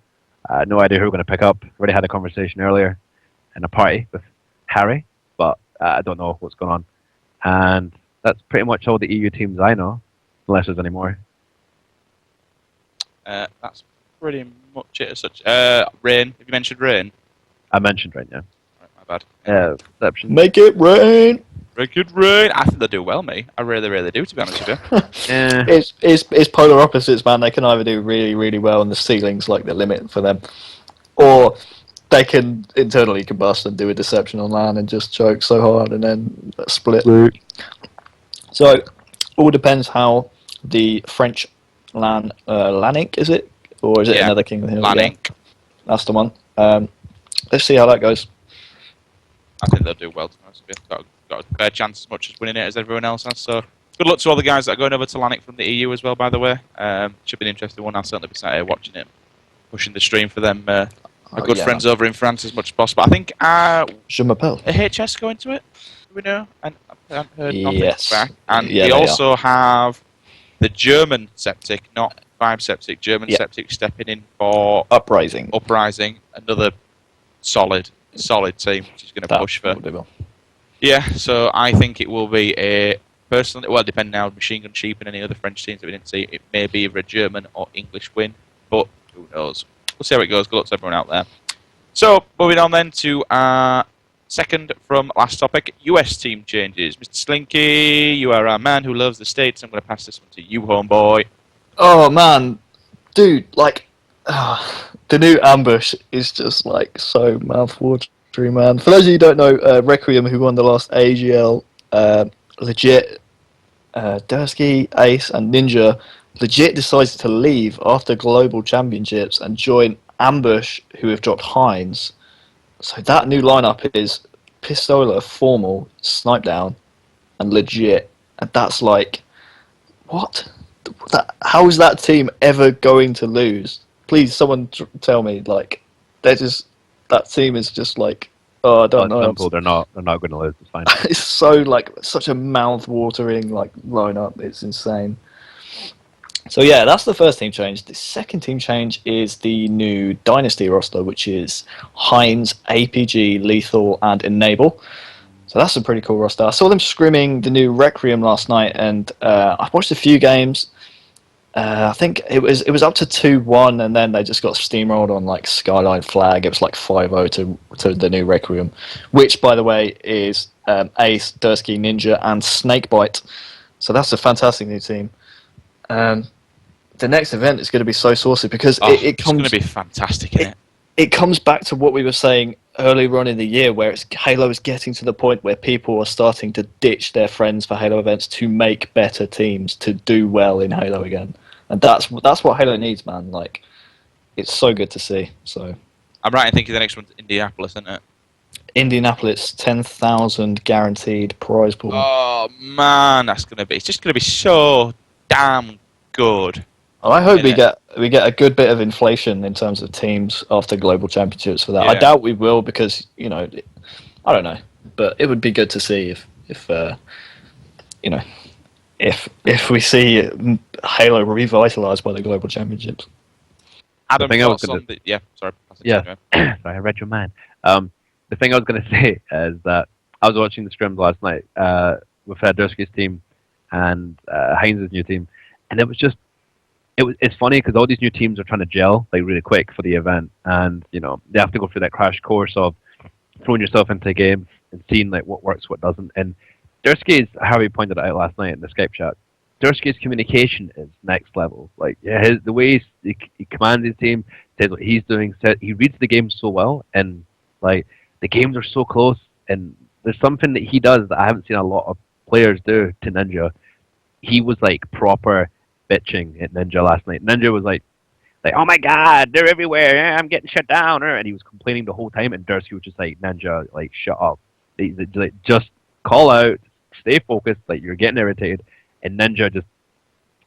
No idea who we're going to pick up. Already had a conversation earlier in a party with Harry, but I don't know what's going on. And that's pretty much all the EU teams I know, unless there's any more. That's pretty much it as such. Rain. Have you mentioned Rain? I mentioned right now. Right, my bad. Deception. Make it rain. Make it rain. I think they do well, mate. I really, really do, to be honest with you. It's polar opposites, man. They can either do really, really well, and the ceiling's like the limit for them, or they can internally combust and do a deception on LAN and just choke so hard and then split. So, all depends how the French LAN, LANIC, is it? Or is it another King of the Hill? LANIC. Yeah, that's the one. Let's see how that goes. I think they'll do well, to be honest with you. Got a fair chance as much as winning it as everyone else has. So, good luck to all the guys that are going over to LANIC from the EU as well, by the way. Should be an interesting one. I'll certainly be sat here watching it, pushing the stream for them. Our good friends over in France as much as possible. I think Je m'appelle. HS going to it? Do we know? And I haven't heard nothing back. And Yeah, we they also have the German Septic, not Vibe Septic, German Septic stepping in for Uprising. Another solid team, which is going to push for. Yeah, so I think it will be a personally, well, depending now on Machine Gun Sheep and any other French teams that we didn't see, it may be either a German or English win, but who knows? We'll see how it goes. Good luck to everyone out there. So, moving on then to our second from last topic, US team changes. Mr. Slinky, you are our man who loves the States. I'm going to pass this one to you, homeboy. Oh, man. Dude, like, the new Ambush is just, like, so mouthwatering, man. For those of you who don't know, Requiem, who won the last AGL, legit, Dursky, Ace, and Ninja, legit decided to leave after Global Championships and join Ambush, who have dropped Heinz. So that new lineup is Pistola, Formal, Snipe Down, and Legit. And that's like, what? How is that team ever going to lose? Please, someone tell me. Like, that team is just like, oh, I don't know. Simple. They're not going to lose. It's fine. It's so like such a mouth-watering like lineup. It's insane. So yeah, that's the first team change. The second team change is the new Dynasty roster, which is Heinz, APG, Lethal, and Enable. So that's a pretty cool roster. I saw them scrimming the new Requiem last night, and I watched a few games. I think it was up to 2-1, and then they just got steamrolled on like Skyline Flag. It was like 5-0 to the new Requiem, which by the way is Ace, Dursky, Ninja, and Snakebite. So that's a fantastic new team. The next event is going to be so saucy because it's going to be fantastic, isn't it? It comes back to what we were saying earlier on in the year, where Halo is getting to the point where people are starting to ditch their friends for Halo events to make better teams to do well in Halo again, and that's what Halo needs, man. Like, it's so good to see. So I'm right in thinking the next one's Indianapolis, isn't it? Indianapolis, 10,000 guaranteed prize pool. Oh man, it's just gonna be so damn good. I hope we get a good bit of inflation in terms of teams after Global Championships for that. Yeah. I doubt we will because, I don't know, but it would be good to see if we see Halo revitalized by the Global Championships. Adam, thing I was thoughts gonna on the... Yeah, sorry. Yeah. Sorry, I read your mind. The thing I was going to say is that I was watching the scrims last night with Dursky's team and Heinz's new team, and it was just it's funny because all these new teams are trying to gel like really quick for the event, and you know they have to go through that crash course of throwing yourself into games and seeing like what works, what doesn't. And Dursky's, how he pointed it out last night in the Skype chat, Dursky's communication is next level. Like, yeah, the way he commands his team, says what he's doing, he reads the game so well, and like the games are so close. And there's something that he does that I haven't seen a lot of players do to Ninja. He was like proper bitching at Ninja last night. Ninja was like, oh my god, they're everywhere. I'm getting shut down, and he was complaining the whole time. And Dursky was just like, Ninja, like shut up, like, just call out, stay focused. Like you're getting irritated. And Ninja just,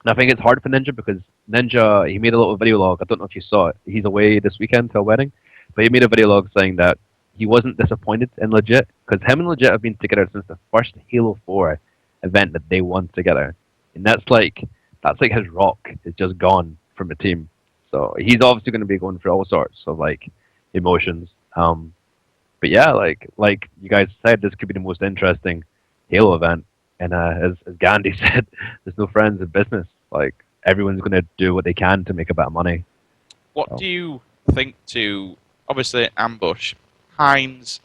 and I think it's hard for Ninja because Ninja, he made a little video log. I don't know if you saw it. He's away this weekend to a wedding, but he made a video log saying that he wasn't disappointed in Legit because him and Legit have been together since the first Halo 4 event that they won together, and that's like his rock is just gone from the team. So he's obviously going to be going through all sorts of like emotions. But yeah, like you guys said, this could be the most interesting Halo event. And as Gandhi said, there's no friends in business. Like everyone's going to do what they can to make a bit of money. What do you think to obviously Ambush, Heinz,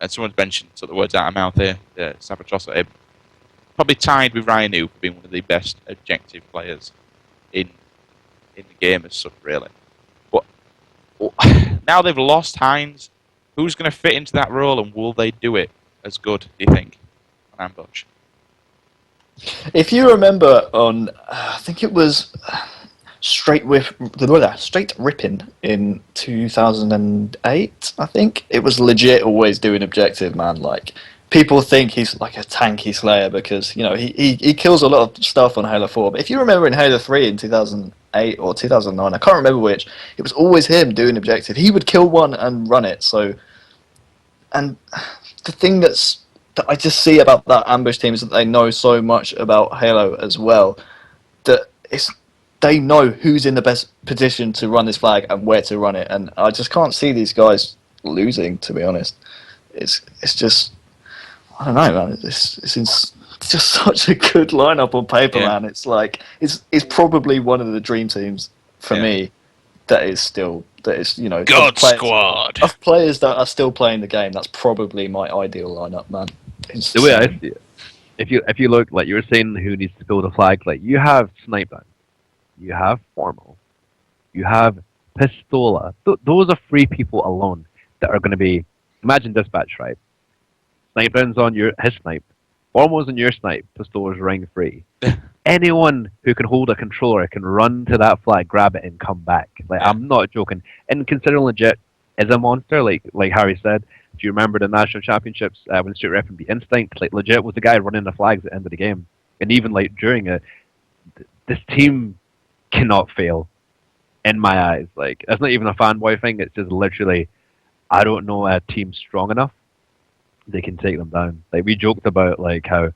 and someone's mentioned sort of the words out of my mouth here, Sabatrossa, probably tied with Rhino for being one of the best objective players in the game as such, really. But now they've lost Heinz, who's going to fit into that role, and will they do it as good, do you think, on Ambush? If you remember on, I think it was Straight Ripping in 2008, I think. It was Legit always doing objective, man. Like, people think he's like a tanky slayer because, you know, he kills a lot of stuff on Halo 4. But if you remember in Halo 3 in 2008 or 2009, I can't remember which, it was always him doing objective. He would kill one and run it. So, and the thing that I just see about that Ambush team is that they know so much about Halo as well, that they know who's in the best position to run this flag and where to run it, and I just can't see these guys losing, to be honest. It's just, I don't know, man. It's just such a good lineup on paper, man. It's like it's probably one of the dream teams for me. That is, you know, God Squad of players that are still playing the game. That's probably my ideal lineup, man. The way I see it, if you look, like you were saying, who needs to build a flag? Like you have Sniper, you have Formal, you have Pistola. Those are 3 people alone that are going to be. Imagine Dispatch, right? Sniper's on his snipe, Formal's on your snipe, Pistola's ring 3. Anyone who can hold a controller can run to that flag, grab it, and come back. Like I'm not joking. And considering Legit is a monster, like Harry said. If you remember the national championships when Straight Rep beat Instinct, like Legit was the guy running the flags at the end of the game, and even like during it, this team cannot fail. In my eyes, like it's not even a fanboy thing. It's just literally, I don't know a team strong enough they can take them down. Like we joked about like how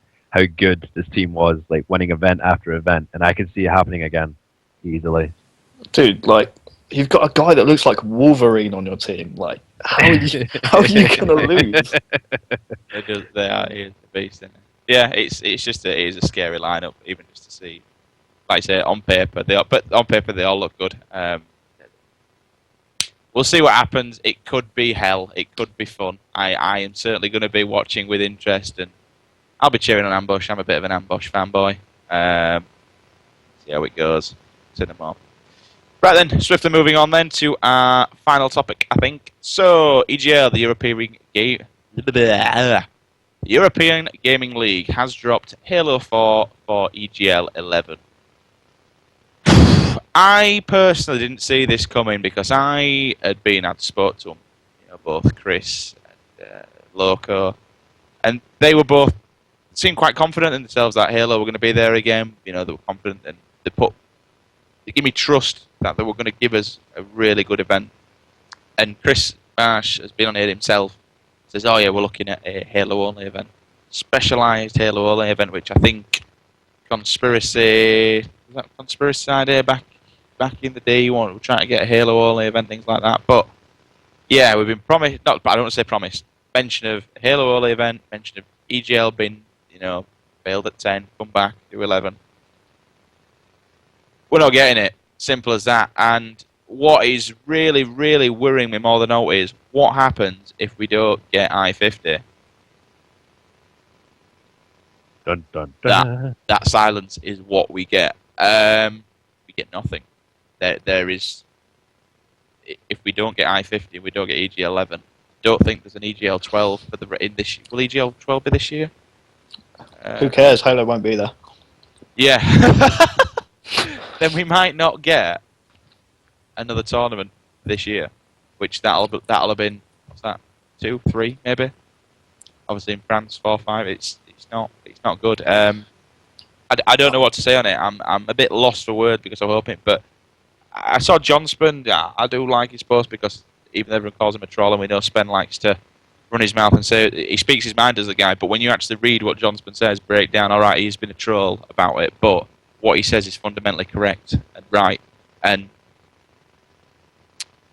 good this team was, like winning event after event, and I can see it happening again easily. Dude, like you've got a guy that looks like Wolverine on your team. Like how are you gonna lose? They are. He is the beast, isn't it? Yeah, it is a scary lineup, even just to see. Like I say, on paper they all look good. We'll see what happens. It could be hell. It could be fun. I am certainly going to be watching with interest, and I'll be cheering on Ambush. I'm a bit of an Ambush fanboy. See how it goes. See them all. Right then, swiftly moving on then to our final topic, I think. So, EGL, the European Gaming League, has dropped Halo 4 for EGL 11. I personally didn't see this coming because I had spoke to them, you know, both Chris and Loco, and they were both seemed quite confident in themselves that Halo were going to be there again. You know, they were confident, and they give me trust that they were going to give us a really good event. And Chris Marsh has been on here himself. Says, "Oh yeah, we're looking at a Halo only event, specialised Halo only event, which I think Conspiracy idea back back in the day. We're trying to get a Halo only event, things like that. But yeah, we've been promised. Not, I don't want to say promised. Mention of Halo only event. Mention of EGL being, failed at 10, come back to 11. We're not getting it. Simple as that. And what is really, really worrying me more than all is what happens if we don't get I-50. Dun, dun, dun. That silence is what we get. We get nothing. There is. If we don't get I-50, we don't get EGL 11. Don't think there's an EGL 12 in this. Will EGL 12 be this year? Who cares? Halo won't be there. Yeah. Then we might not get another tournament this year, which that'll have been, what's that, 2, 3 maybe. Obviously in France 4, 5. It's not good. I don't know what to say on it. I'm a bit lost for words because I'm hoping, but I saw John Spen. I do like his post because even though everyone calls him a troll, and we know Spen likes to run his mouth and say he speaks his mind as a guy. But when you actually read what John Spen says, break down. All right, he's been a troll about it, but what he says is fundamentally correct and right. And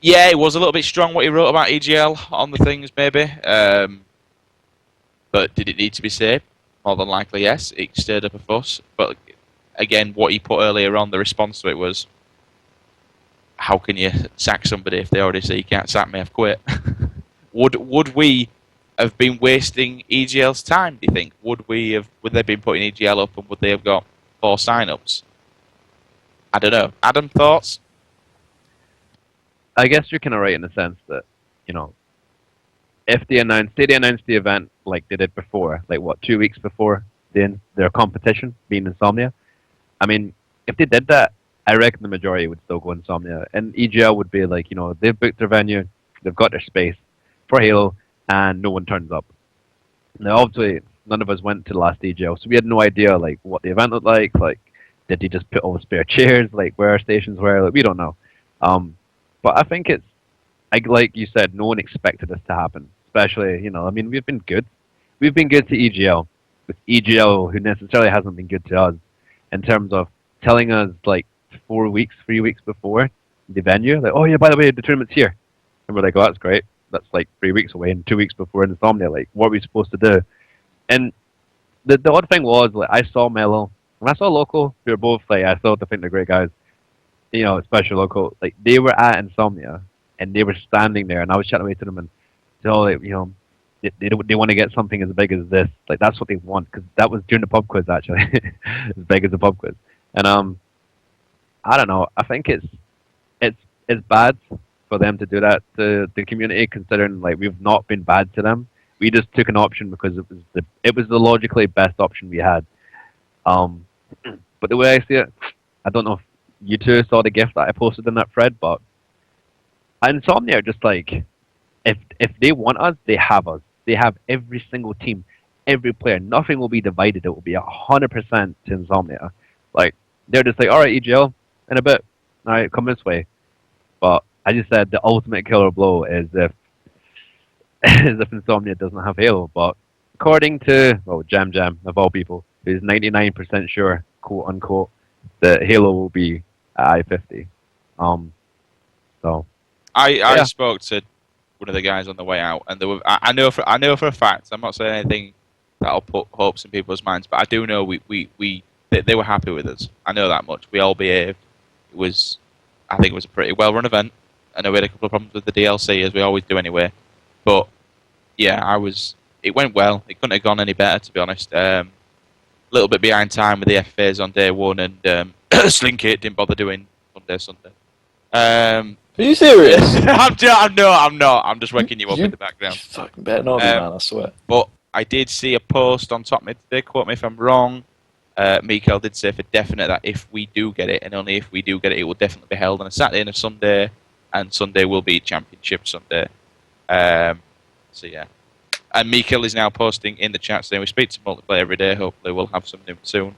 yeah, it was a little bit strong what he wrote about EGL on the things, maybe. But did it need to be said? More than likely, yes. It stirred up a fuss. But again, what he put earlier on, the response to it was, how can you sack somebody if they already say you can't sack me, I've quit? Would we have been wasting EGL's time, do you think? Would they been putting EGL up and would they have got 4 sign-ups? I don't know. Adam, thoughts? I guess you're kind of right in the sense that, if they announced the event like they did before, like 2 weeks before their competition, being Insomnia. I mean, if they did that, I reckon the majority would still go Insomnia. And EGL would be like, they've booked their venue, they've got their space for Halo, and no one turns up. Now, obviously, none of us went to the last EGL, so we had no idea, like, what the event looked like. Like, did they just put all the spare chairs, like, where our stations were? Like, we don't know. But I think it's, like you said, no one expected this to happen. Especially, we've been good. We've been good to EGL. With EGL, who necessarily hasn't been good to us, in terms of telling us, like, 3 weeks before the venue, like, oh yeah, by the way, the tournament's here. And we're like, oh, that's great. That's like 3 weeks away and 2 weeks before Insomnia. Like, what are we supposed to do? And the odd thing was, like, I saw Mello, and I saw Loco, who were both, like, I still think they're great guys, especially Loco. Like, they were at Insomnia, and they were standing there, and I was chatting away to them, and like, they want to get something as big as this. Like, that's what they want, because that was during the pub quiz, actually. As big as the pub quiz. And, I don't know. I think it's bad for them to do that to the community, considering, like, we've not been bad to them. We just took an option because it was the logically best option we had. But the way I see it, I don't know if you two saw the GIF that I posted in that thread, but Insomnia are just like, if they want us, they have us. They have every single team, every player. Nothing will be divided. It will be 100% to Insomnia. Like, they're just like, all right, EGL, in a bit. All right, come this way. But I just said the ultimate killer blow is if Insomnia doesn't have Halo. But according to, Jam Jam, of all people, who's 99% sure, quote unquote, that Halo will be at I-50. So I spoke to one of the guys on the way out, and I know for a fact, I'm not saying anything that'll put hopes in people's minds, but I do know they were happy with us. I know that much. We all behaved. I think it was a pretty well-run event. I know we had a couple of problems with the DLC, as we always do anyway. But yeah, it went well. It couldn't have gone any better, to be honest. A little bit behind time with the FAs on day one, and Slinky didn't bother doing Sunday. Are you serious? I'm not. I'm just waking you up in the background. You fucking better not be, man, I swear. But I did see a post on Top Mid today, quote me if I'm wrong. Mikael did say for definite that if we do get it, and only if we do get it, it will definitely be held on a Saturday and a Sunday, and Sunday will be Championship Sunday. So yeah. And Mikael is now posting in the chat saying we speak to multiplayer every day. Hopefully we'll have some new soon.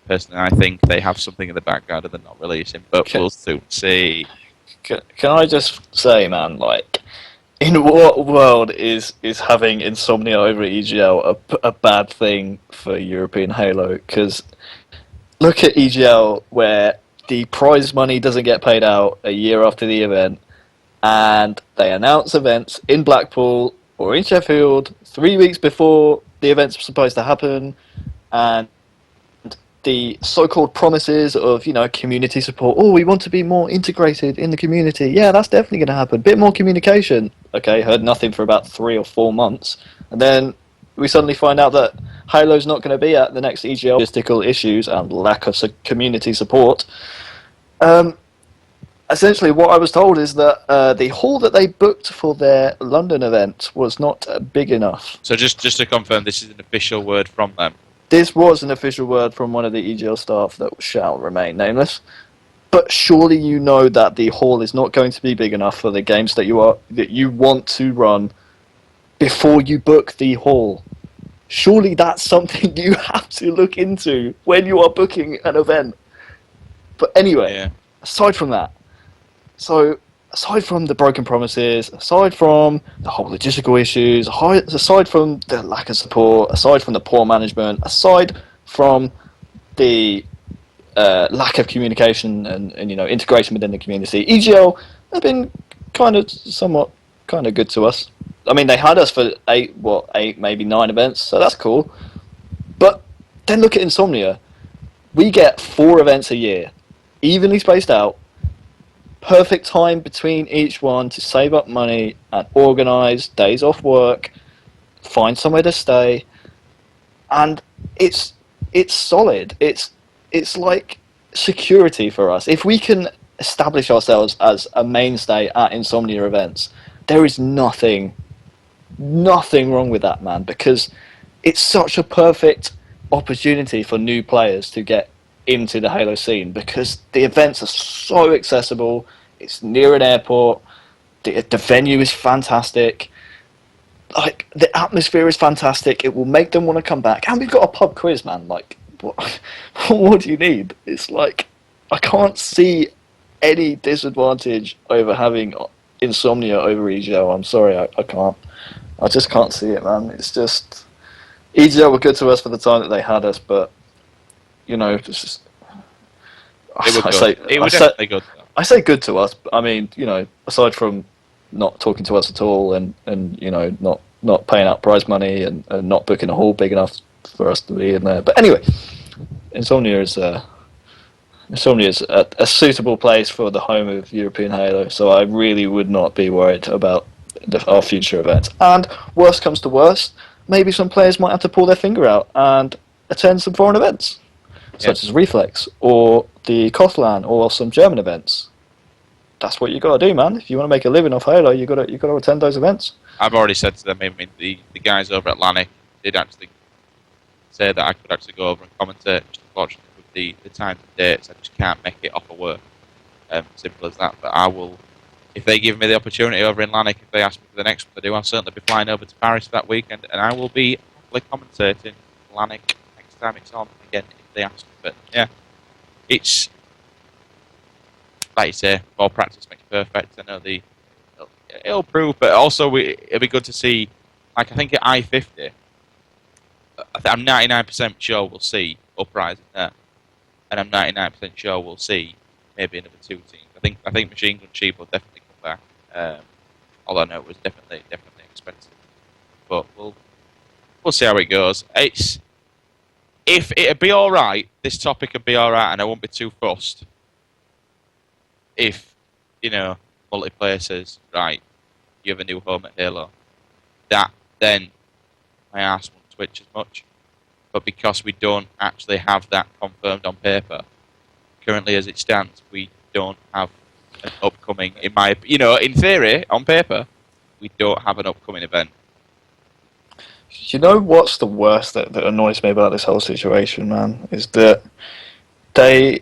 Personally, I think they have something in the background and they're not releasing, but we'll soon see. Can I just say, man, like, in what world is having Insomnia over at EGL a bad thing for European Halo? Because look at EGL, where the prize money doesn't get paid out a year after the event, and they announce events in Blackpool or in Sheffield 3 weeks before the event's supposed to happen, and the so-called promises of, community support. Oh, we want to be more integrated in the community. Yeah, that's definitely going to happen. Bit more communication. Okay, heard nothing for about 3 or 4 months. And then we suddenly find out that Halo's not going to be at the next EGL. Logistical issues and lack of community support. Essentially, what I was told is that the hall that they booked for their London event was not big enough. So just to confirm, this is an official word from them. This was an official word from one of the EGL staff that shall remain nameless. But surely you know that the hall is not going to be big enough for the games that you want to run before you book the hall. Surely that's something you have to look into when you are booking an event. But anyway, aside from that, aside from the broken promises, aside from the whole logistical issues, aside from the lack of support, aside from the poor management, aside from the lack of communication and integration within the community, EGL have been kind of good to us. I mean, they had us for 8, maybe 9 events, so that's cool. But then look at Insomnia. We get 4 events a year, evenly spaced out, perfect time between each one to save up money and organise days off work, find somewhere to stay, and it's solid. It's like security for us. If we can establish ourselves as a mainstay at Insomnia events, there is nothing wrong with that, man, because it's such a perfect opportunity for new players to get into the Halo scene, because the events are so accessible. It's near an airport. The venue is fantastic. Like, the atmosphere is fantastic. It will make them want to come back. And we've got a pub quiz, man. Like, what do you need? It's like, I can't see any disadvantage over having Insomnia over EGL. I'm sorry, I can't. I just can't see it, man. It's just, EGL were good to us for the time that they had us, but it's just, I say good to us. But I mean, aside from not talking to us at all, and not paying out prize money, and not booking a hall big enough for us to be in there. But anyway, Insomnia is a suitable place for the home of European Halo. So I really would not be worried about our future events. And worst comes to worst, maybe some players might have to pull their finger out and attend some foreign events, such as Reflex or the Kothlan or some German events. That's what you got to do, man. If you want to make a living off Halo, you got to attend those events. I've already said to them, I mean, the guys over at Lannick did actually say that I could actually go over and commentate. Just unfortunately, with the times and dates, I just can't make it off of work. Simple as that. But I will, if they give me the opportunity over in Lannick, if they ask me for the next one to do, I'll certainly be flying over to Paris that weekend, and I will be commentating Lannick next time it's on again if they ask me. But yeah, it's like you say, more practice makes perfect. I know it'll prove, but also it'll be good to see. Like, I think at I-50, I'm 99% sure we'll see Uprising there, and I'm 99% sure we'll see maybe another 2 teams. I think Machine Gun Chief will definitely come back. Although I know it was definitely expensive, but we'll see how it goes. If it'd be all right, this topic would be all right, and I won't be too fussed. If multiplayer says, right, you have a new home at Halo, then my arse won't twitch as much. But because we don't actually have that confirmed on paper, currently as it stands, we don't have an upcoming, in theory, on paper, we don't have an upcoming event. You know what's the worst that annoys me about this whole situation, man, is that they,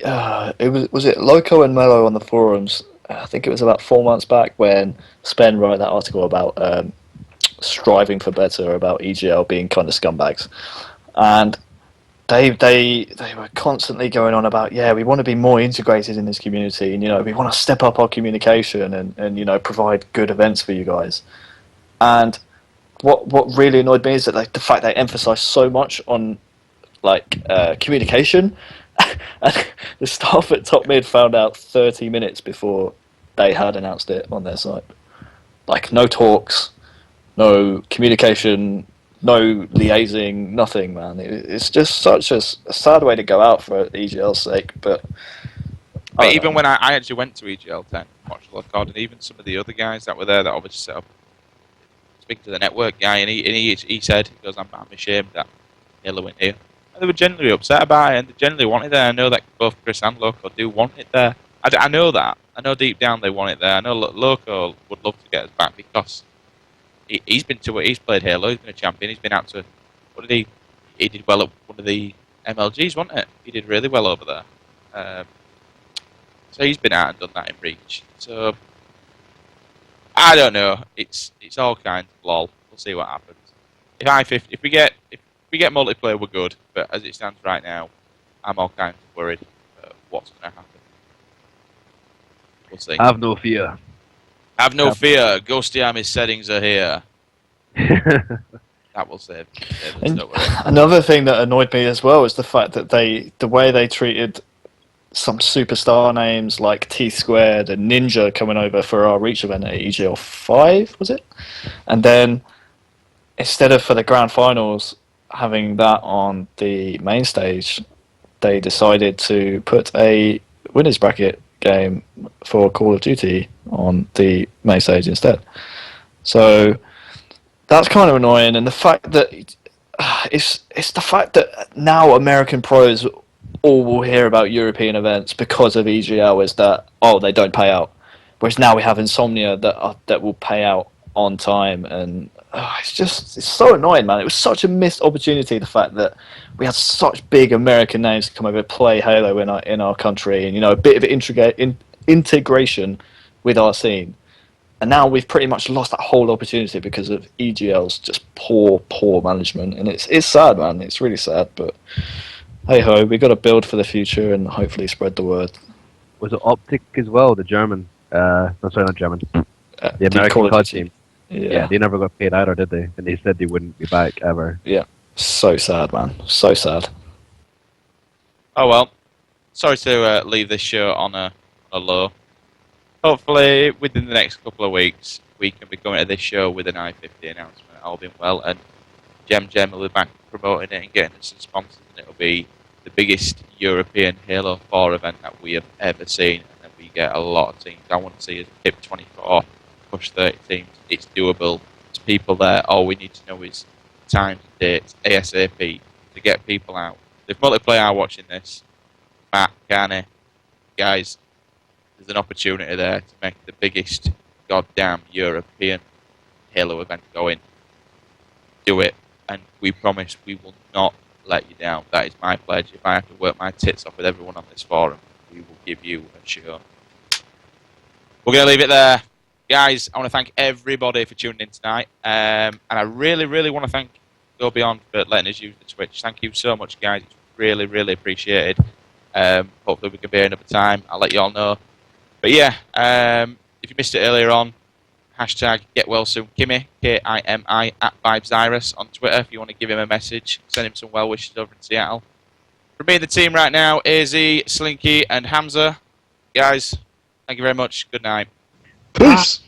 was it Loco and Mello on the forums, I think it was about 4 months back, when Spen wrote that article about striving for better, about EGL being kind of scumbags. And they were constantly going on about, we want to be more integrated in this community, and we want to step up our communication and provide good events for you guys. And what really annoyed me is that the fact they emphasise so much on communication, and the staff at Top Mid found out 30 minutes before they had announced it on their site. Like, no talks, no communication, no liaising, nothing, man. It's just such a sad way to go out for EGL's sake, but even when I actually went to EGL 10, watched the card, and even some of the other guys that were there that obviously set up, speaking to the network guy, and he said, he goes, I'm ashamed that Halo went here. And they were generally upset about it, and they generally wanted it there. I know that both Chris and Loco do want it there. I know that. I know deep down they want it there. I know Loco would love to get us back because he's been to it. He's played Halo. He's been a champion. He's been out to what did he? He did well at one of the MLGs, wasn't it? He did really well over there. So he's been out and done that in Reach. So I don't know. It's all kinds of lol. We'll see what happens. If we get multiplayer, we're good. But as it stands right now, I'm all kinds of worried what's going to happen. We'll see. Have no fear. Have no fear. Ghosty Army's settings are here. That will save us, don't worry. Another thing that annoyed me as well is the fact that the way they treated some superstar names like T Squared and Ninja coming over for our Reach event at EGL 5, was it? And then instead of for the grand finals having that on the main stage, they decided to put a winners bracket game for Call of Duty on the main stage instead. So that's kind of annoying, and the fact that it's the fact that now American pros all will hear about European events because of EGL is that they don't pay out, whereas now we have Insomnia that will pay out on time, and it's so annoying, man. It was such a missed opportunity, the fact that we had such big American names to come over and play Halo in our country, and a bit of integration with our scene. And now we've pretty much lost that whole opportunity because of EGL's just poor management, and it's sad, man. It's really sad, but hey ho, we got to build for the future and hopefully spread the word. Was it Optic as well, the German? No, sorry, not German. The American COD team. Yeah, they never got paid either, did they? And they said they wouldn't be back ever. Yeah, so sad, man. So sad. Oh well, sorry to leave this show on a low. Hopefully, within the next couple of weeks, we can be coming to this show with an I-50 announcement, all being well, and Gem will be back promoting it and getting us some sponsors, and it'll be the biggest European Halo 4 event that we have ever seen, and then we get a lot of teams. I want to see us hit 24, push 30 teams. It's doable. There's people there. All we need to know is times and dates, ASAP, to get people out. If multiplayer are watching this, Matt, Carney, guys, there's an opportunity there to make the biggest goddamn European Halo event going. Do it, and we promise we will not let you down. That is my pledge. If I have to work my tits off with everyone on this forum, we will give you a show. We're going to leave it there. Guys, I want to thank everybody for tuning in tonight. And I really, really want to thank Go Beyond for letting us use the Twitch. Thank you so much, guys. It's really, really appreciated. Hopefully we can be here another time. I'll let you all know. But yeah, if you missed it earlier on, hashtag get well soon Kimmy, Kimi, @VibesZyrus on Twitter if you want to give him a message. Send him some well wishes over in Seattle. For me and the team right now, AZ, Slinky and Hamza. Guys, thank you very much. Good night. Peace.